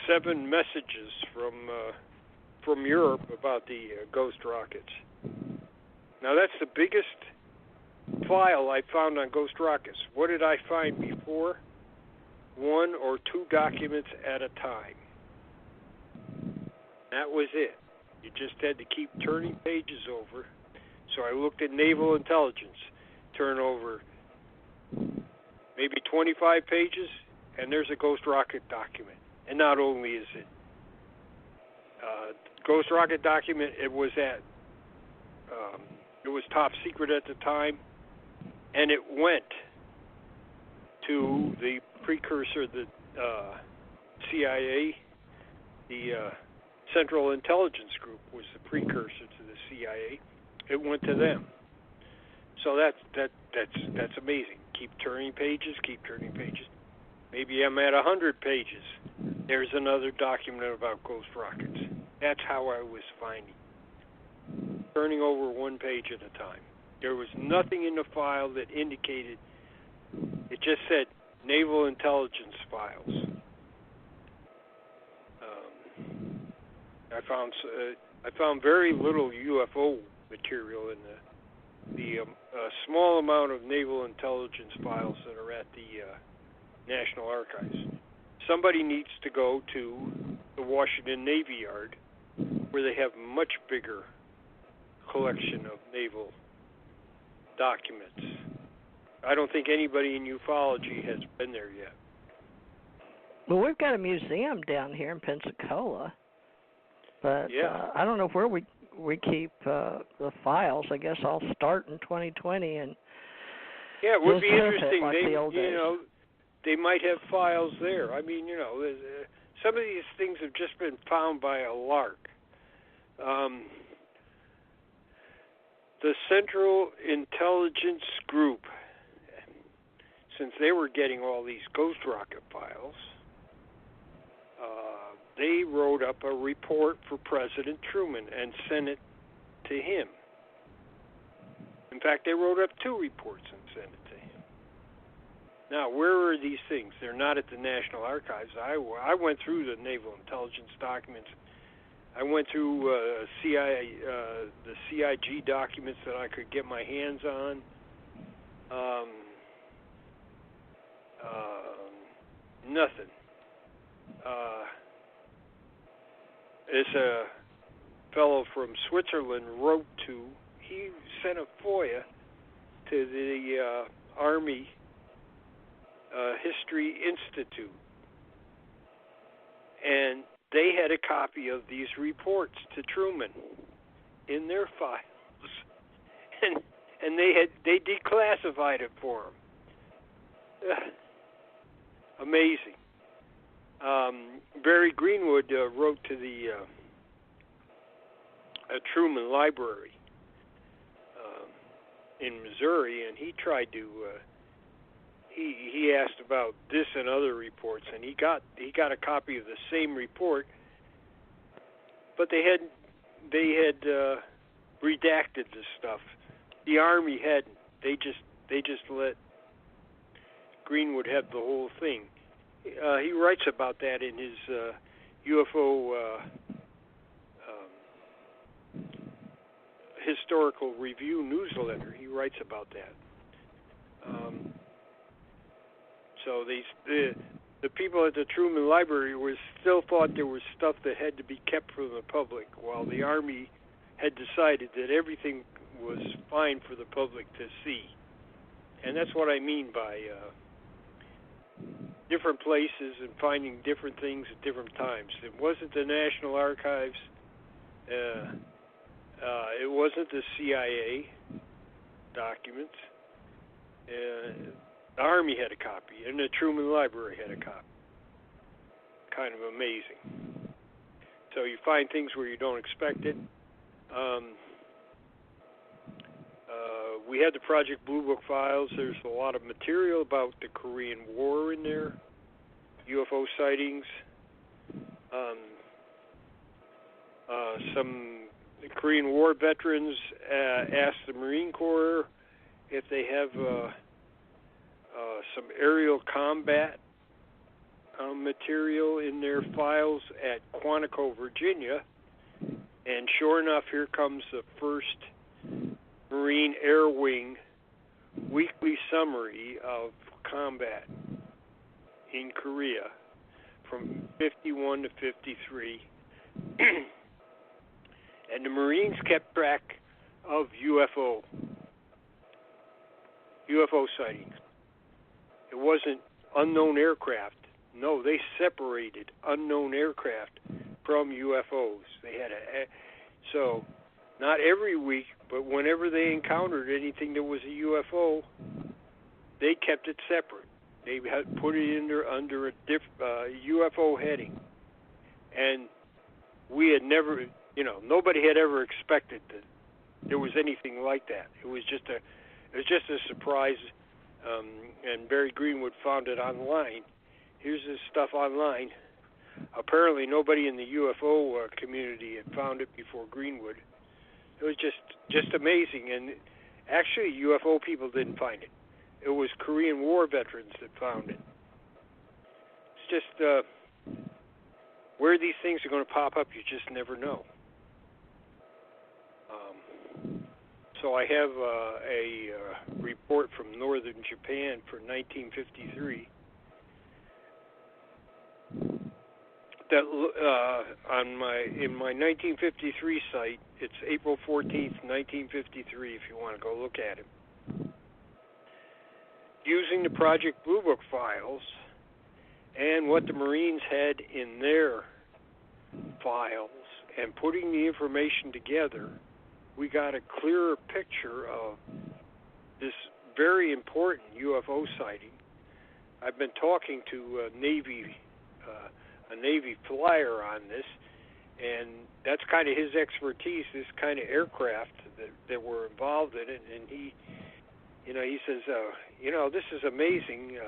7 messages from Europe about the ghost rockets. Now that's the biggest file I found on ghost rockets. What did I find before? 1 or 2 documents at a time. That was it. You just had to keep turning pages over. So I looked at naval intelligence, turn over maybe 25 pages, and there's a ghost rocket document. And not only is it ghost rocket document, it was top secret at the time, and it went to the precursor, the CIA. The Central Intelligence Group was the precursor to the CIA. It went to them. So that's amazing. Keep turning pages. Maybe I'm at 100 pages. There's another document about ghost rockets. That's how I was finding. Turning over 1 page at a time. There was nothing in the file that indicated. It just said Naval Intelligence Files. I found very little UFO material in the small amount of Naval Intelligence files that are at the National Archives. Somebody needs to go to the Washington Navy Yard, where they have much bigger collection of naval documents. I don't think anybody in ufology has been there yet. Well, we've got a museum down here in Pensacola, but I don't know where we keep the files. I guess I'll start in 2020 and it would be interesting. Like They might have files there. I mean, some of these things have just been found by a lark. The Central Intelligence Group, since they were getting all these ghost rocket files, they wrote up a report for President Truman and sent it to him. In fact, they wrote up 2 reports and sent it to him. Now, where are these things? They're not at the National Archives. I went through the Naval Intelligence documents. I went through the CIG documents that I could get my hands on. Nothing. There's a fellow from Switzerland he sent a FOIA to the Army History Institute, and they had a copy of these reports to Truman in their files, and they declassified it for him. Amazing. Barry Greenwood wrote to the Truman Library in Missouri, and he tried to he asked about this and other reports, and he got a copy of the same report, but they had redacted the stuff. The Army hadn't. They just let Greenwood have the whole thing. He writes about that in his UFO historical review newsletter. He writes about that. So the people at the Truman Library still thought there was stuff that had to be kept from the public, while the Army had decided that everything was fine for the public to see. And that's what I mean by different places and finding different things at different times. It wasn't the National Archives. It wasn't the CIA documents. The Army had a copy, and the Truman Library had a copy. Kind of amazing. So you find things where you don't expect it. We had the Project Blue Book files. There's a lot of material about the Korean War in there, UFO sightings, some Korean War veterans asked the Marine Corps if they have some aerial combat material in their files at Quantico, Virginia, and sure enough, here comes the first Marine Air Wing weekly summary of combat in Korea from 51 to 53. And the Marines kept track of UFO sightings. It wasn't unknown aircraft. No, they separated unknown aircraft from UFOs. They had so not every week, but whenever they encountered anything that was a UFO, they kept it separate. They had put it under a UFO heading, and we had never, nobody had ever expected that there was anything like that. It was just a surprise. And Barry Greenwood found it online. Here's this stuff online. Apparently, nobody in the UFO community had found it before Greenwood. It was just amazing. And actually, UFO people didn't find it. It was Korean War veterans that found it. It's just where these things are going to pop up, you just never know. So I have a report from northern Japan for 1953 that in my 1953 site. It's April 14th, 1953. If you want to go look at it, using the Project Blue Book files and what the Marines had in their files and putting the information together, we got a clearer picture of this very important UFO sighting. I've been talking to a Navy flyer on this, and that's kind of his expertise, this kind of aircraft that were involved in it. And he says, this is amazing.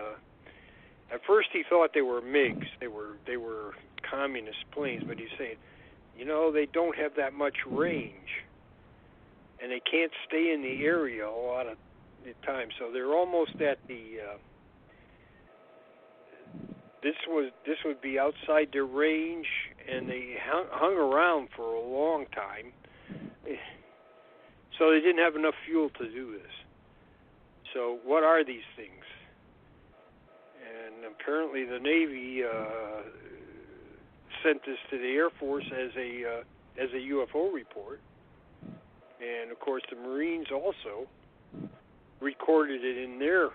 At first he thought they were MiGs. They were communist planes, but he's saying, they don't have that much range, and they can't stay in the area a lot of the time. So they're almost at the. This would be outside their range, and they hung around for a long time. So they didn't have enough fuel to do this. So what are these things? And apparently the Navy sent this to the Air Force as a UFO report. And, of course, the Marines also recorded it in their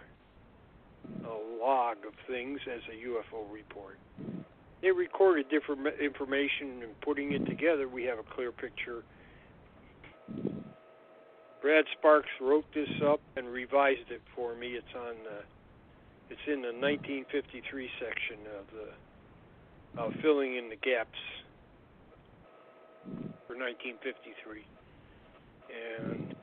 log of things as a UFO report. They recorded different information, and putting it together, we have a clear picture. Brad Sparks wrote this up and revised it for me. It's in the 1953 section of filling in the gaps for 1953. And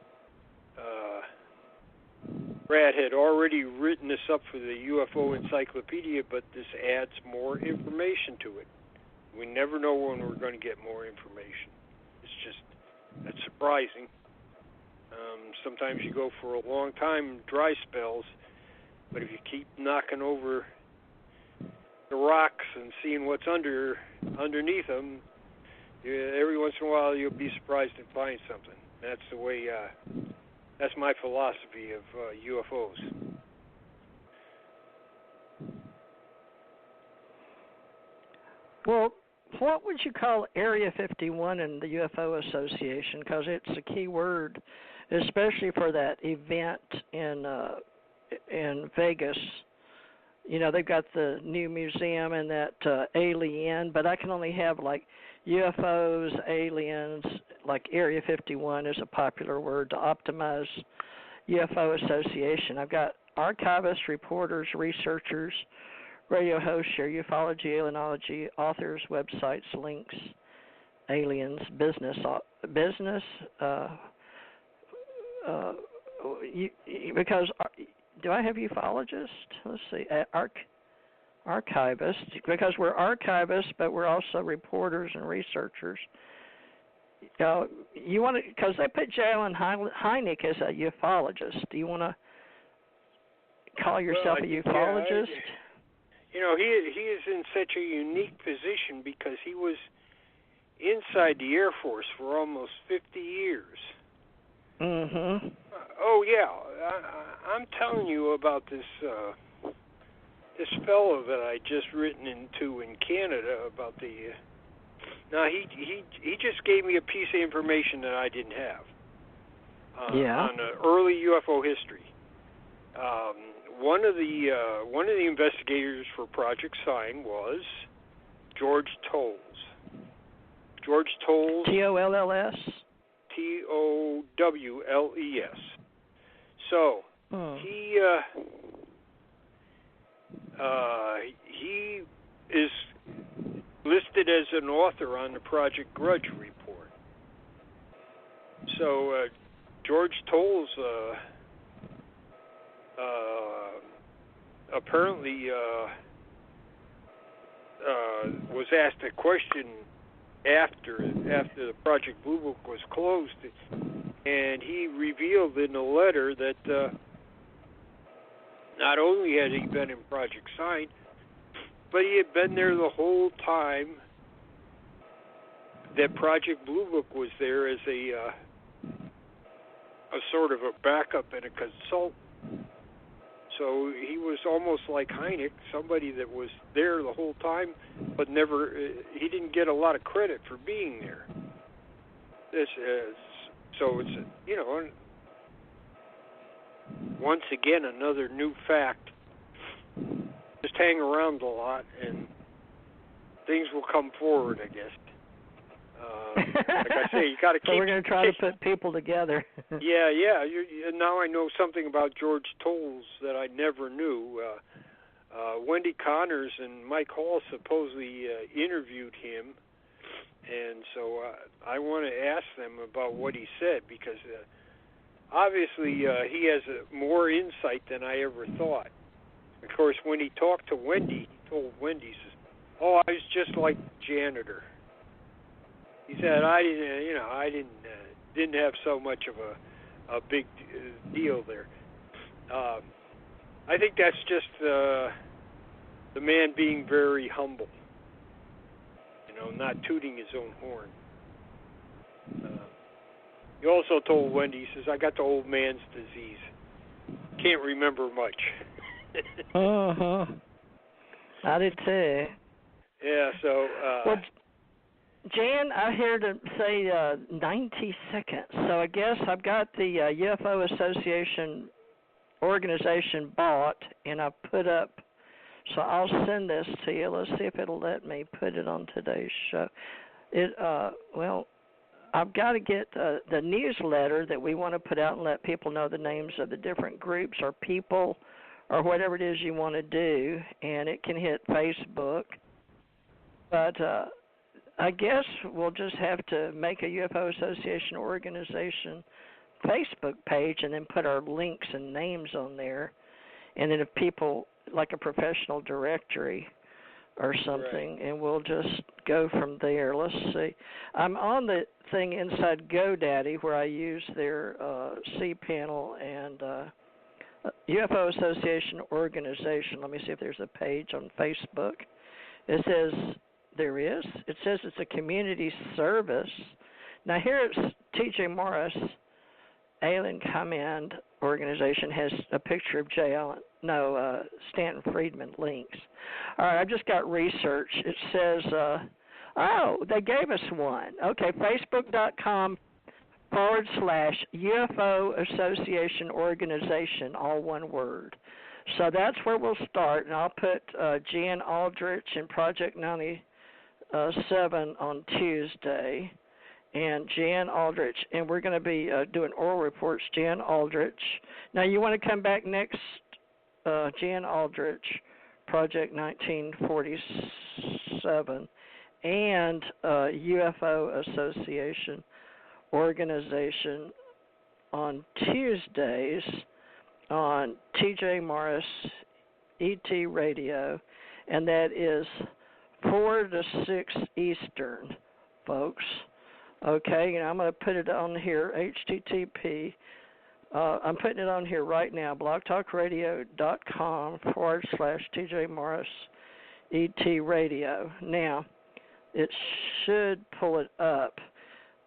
Brad had already written this up for the UFO Encyclopedia, but this adds more information to it. We never know when we're going to get more information. That's surprising. Sometimes you go for a long time, dry spells, but if you keep knocking over the rocks and seeing what's underneath them, every once in a while you'll be surprised and find something. That's the way. That's my philosophy of UFOs. Well, what would you call Area 51 in the UFO Association? Because it's a key word, especially for that event in Vegas. You know, they've got the new museum and that alien, but I can only have like UFOs, aliens, like Area 51 is a popular word to optimize UFO Association. I've got archivists, reporters, researchers, radio hosts, share ufology, alienology, authors, websites, links, aliens, business. Because do I have ufologists? Let's see, archivists, because we're archivists, but we're also reporters and researchers. You want to, because they put J.L. Hynek as a ufologist. Do you want to call yourself a ufologist? He is in such a unique position because he was inside the Air Force for almost 50 years. Mm-hmm. Oh, yeah. I'm telling you about this this fellow that I just written into in Canada about the... Now, he just gave me a piece of information that I didn't have on early UFO history. One of the investigators for Project Sign was George Tolles. George Tolles. Tolls. Towles. So he is listed as an author on the Project Grudge report. So George Tolles apparently was asked a question after the Project Blue Book was closed, and he revealed in the letter that not only had he been in Project Sign, but he had been there the whole time that Project Blue Book was there as a sort of a backup and a consultant. So he was almost like Hynek, somebody that was there the whole time, but never. He didn't get a lot of credit for being there. So it's once again another new fact. Just hang around a lot, and things will come forward, I guess. Like I say, you got to keep. So we're going to try to put people together. Yeah. Now I know something about George Tolles that I never knew. Wendy Connors and Mike Hall supposedly interviewed him, and so I want to ask them about what he said, because obviously he has more insight than I ever thought. Of course, when he talked to Wendy, he told Wendy, he says, "Oh, I was just like the janitor." He said, "I didn't have so much of a big deal there." I think that's just the man being very humble, not tooting his own horn. He also told Wendy, he says, "I got the old man's disease. Can't remember much." I did too. Yeah, so... well, Jan, I hear to say 90 seconds. So I guess I've got the UFO Association organization bought, and I put up, so I'll send this to you. Let's see if it'll let me put it on today's show. I've got to get the newsletter that we want to put out and let people know the names of the different groups or people or whatever it is you want to do, and it can hit Facebook. But I guess we'll just have to make a UFO Association organization Facebook page and then put our links and names on there. And then if people, like a professional directory or something, and we'll just go from there. Let's see. I'm on the thing inside GoDaddy where I use their cPanel and UFO Association organization. Let me see if there's a page on Facebook. It says there is. It says it's a community service. Now here it's T.J. Morris, Alien Command Organization, has a picture of Stanton Friedman links. All right, I just got research. It says, they gave us one. Okay, Facebook.com/UFO Association Organization, all one word. So that's where we'll start, and I'll put Jan Aldrich and Project 97 on Tuesday. And Jan Aldrich, and we're going to be doing oral reports, Jan Aldrich. Now, you want to come back next, Jan Aldrich, Project 1947, and UFO Association Organization on Tuesdays on T.J. Morris ET Radio, and that is 4 to 6 Eastern, folks. Okay, I'm going to put it on here, HTTP. I'm putting it on here right now, blogtalkradio.com/TJ Morris ET Radio. Now, it should pull it up.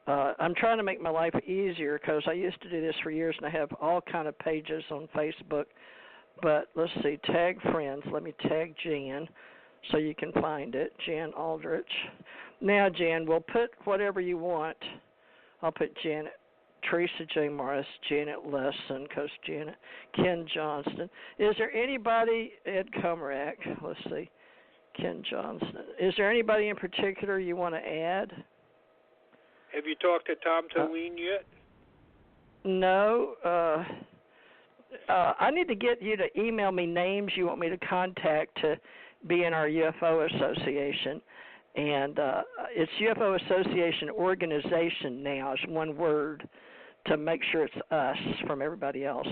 I'm trying to make my life easier because I used to do this for years, and I have all kind of pages on Facebook. But let's see, tag friends. Let me tag Jan so you can find it, Jan Aldrich. Now, Jan, we'll put whatever you want. I'll put Janet, Theresa J Morris, Janet Lessin, because Janet, Ken Johnston. Is there anybody, Ed Comerack, let's see, Ken Johnston. Is there anybody in particular you want to add? Have you talked to Tom Toween yet? No. I need to get you to email me names you want me to contact to be in our UFO Association. And it's UFO Association Organization now. It's one word to make sure it's us from everybody else.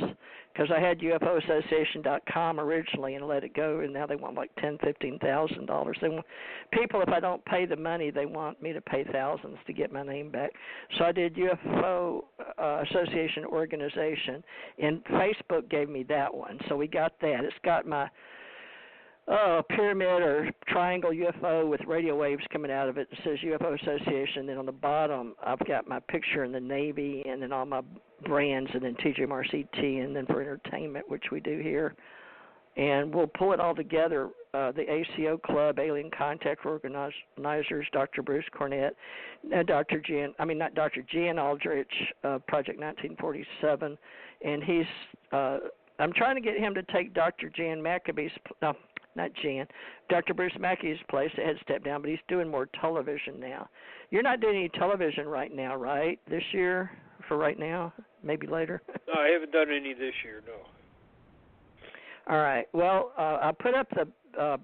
Because I had UFOassociation.com originally and let it go, and now they want like $10,000, $15,000. They want people, if I don't pay the money, they want me to pay thousands to get my name back. So I did UFO Association Organization, and Facebook gave me that one. So we got that. It's got my pyramid or triangle UFO with radio waves coming out of it. It says UFO Association. Then on the bottom, I've got my picture in the Navy and then all my brands, and then TJ Morris ET, and then for entertainment, which we do here. And we'll pull it all together. The ACO Club, Alien Contact Organizers, Dr. Bruce Cornett, Jan Aldrich, Project 1947. And he's, I'm trying to get him to take Dr. Jan Maccabee's, Dr. Bruce Mackey's place. That had stepped down, but he's doing more television now. You're not doing any television right now, right? This year, for right now, maybe later? No, I haven't done any this year, no. All right. Well, I put up the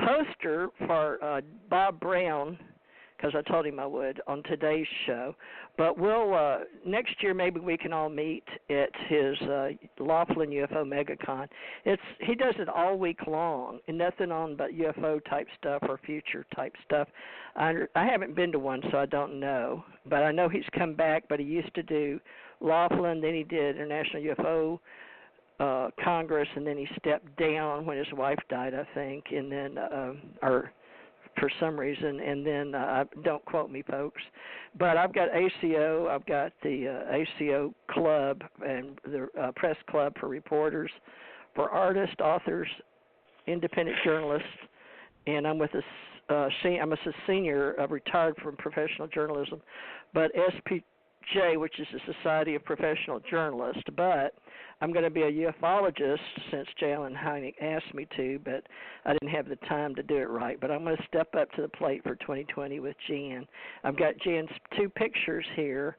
poster for Bob Brown, because I told him I would, on today's show. But we'll next year maybe we can all meet at his Laughlin UFO MegaCon. He does it all week long, and nothing on but UFO type stuff or future type stuff. I haven't been to one, so I don't know. But I know he's come back. But he used to do Laughlin, then he did International UFO Congress, and then he stepped down when his wife died, I think, and then for some reason, and then don't quote me, folks, but I've got ACO, I've got the ACO Club and the Press Club for reporters, for artists, authors, independent journalists, and I'm with I'm a senior, retired from professional journalism, but SPJ, which is the Society of Professional Journalists, but I'm going to be a ufologist since Jalen Hynek asked me to, but I didn't have the time to do it right. But I'm going to step up to the plate for 2020 with Jan. I've got Jan's two pictures here,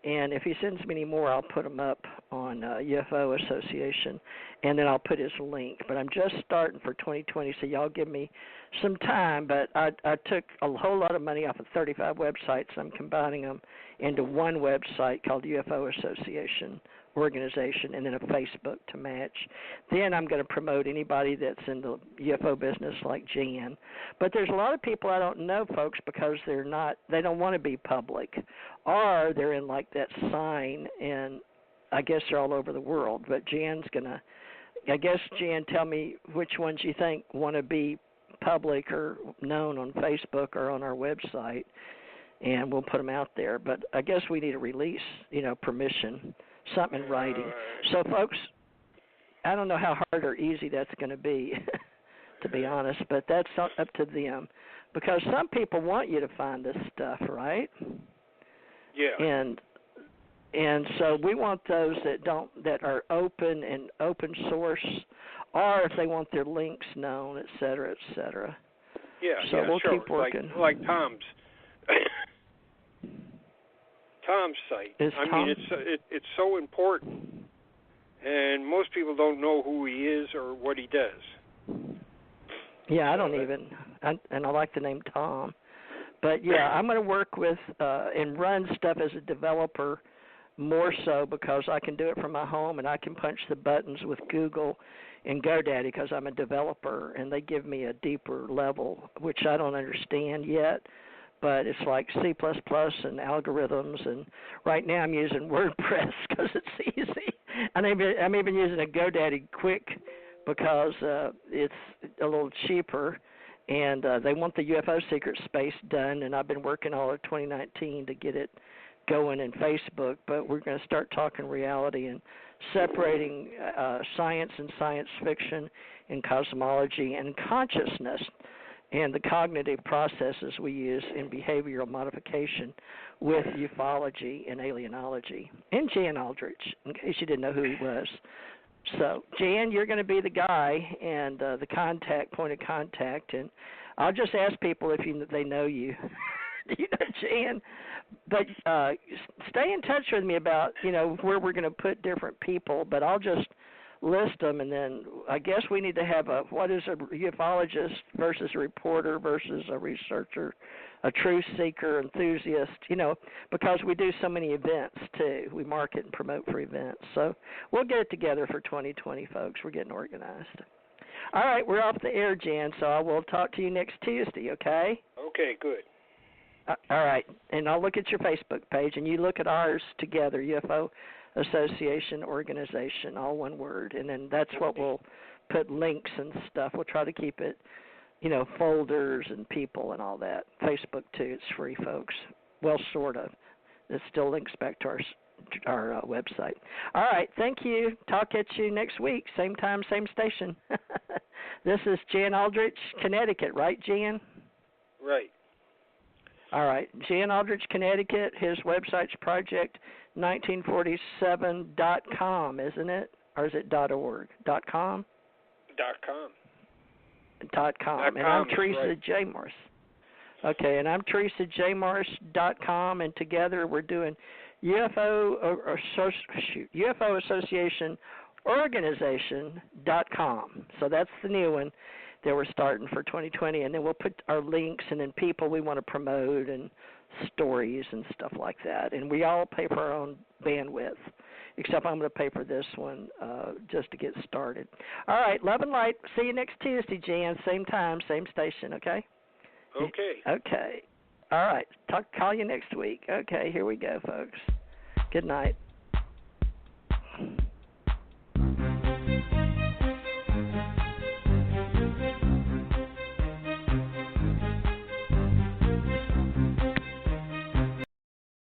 And if he sends me any more, I'll put them up on UFO Association, and then I'll put his link. But I'm just starting for 2020, so y'all give me some time. But I took a whole lot of money off of 35 websites. I'm combining them into one website called UFO Association organization, and then a Facebook to match. Then I'm going to promote anybody that's in the UFO business like Jan. But there's a lot of people I don't know, folks, because they don't want to be public, or they're in like that sign, and I guess they're all over the world. But Jan, tell me which ones you think want to be public or known on Facebook or on our website, and we'll put them out there. But I guess we need a release, permission, something in writing. So, folks, I don't know how hard or easy that's going to be, to be honest, but that's up to them. Because some people want you to find this stuff, right? Yeah. And so we want those that are open and open source, or if they want their links known, et cetera, et cetera. Yeah, so we'll sure. keep working. Like Tom's site. It's so important, and most people don't know who he is or what he does. Yeah, I don't even, and I like the name Tom. But yeah, I'm going to work with and run stuff as a developer more so because I can do it from my home and I can punch the buttons with Google and GoDaddy because I'm a developer, and they give me a deeper level, which I don't understand yet. But it's like C++ and algorithms, and right now I'm using WordPress because it's easy. And I'm even using a GoDaddy Quick because it's a little cheaper, and they want the UFO secret space done, and I've been working all of 2019 to get it going in Facebook, but we're going to start talking reality and separating science and science fiction and cosmology and consciousness and the cognitive processes we use in behavioral modification with ufology and alienology. And Jan Aldrich, in case you didn't know who he was. So, Jan, you're going to be the guy and the point of contact, and I'll just ask people if they know you. Do you know Jan? But stay in touch with me about, where we're going to put different people, but I'll just list them, and then I guess we need to have what is a ufologist versus a reporter versus a researcher, a truth seeker, enthusiast, because we do so many events too. We market and promote for events. So we'll get it together for 2020, folks. We're getting organized. All right, we're off the air, Jan, so I will talk to you next Tuesday, okay? Okay, good. All right, and I'll look at your Facebook page, and you look at ours together, UFO Association organization, all one word, and then that's what we'll put links and stuff. We'll try to keep it, folders and people and all that. Facebook too, it's free, folks. Well, sort of. It still links back to our website. All right, thank you. Talk at you next week, same time, same station. This is Jan Aldrich, Connecticut, right, Jan? Right. All right, Jan Aldrich, Connecticut. His website's project1947.com, isn't it? Or is it .org? .com? .com. .com. And I'm Theresa J Morris. Okay, and I'm Theresa J Morris.com, and together we're doing UFO Association Organization.com. So that's the new one that we're starting for 2020, and then we'll put our links and then people we want to promote and stories and stuff like that. And we all pay for our own bandwidth, except I'm going to pay for this one just to get started. All right, love and light. See you next Tuesday, Jan. Same time, same station, okay? Okay. Okay. All right. Call you next week. Okay, here we go, folks. Good night.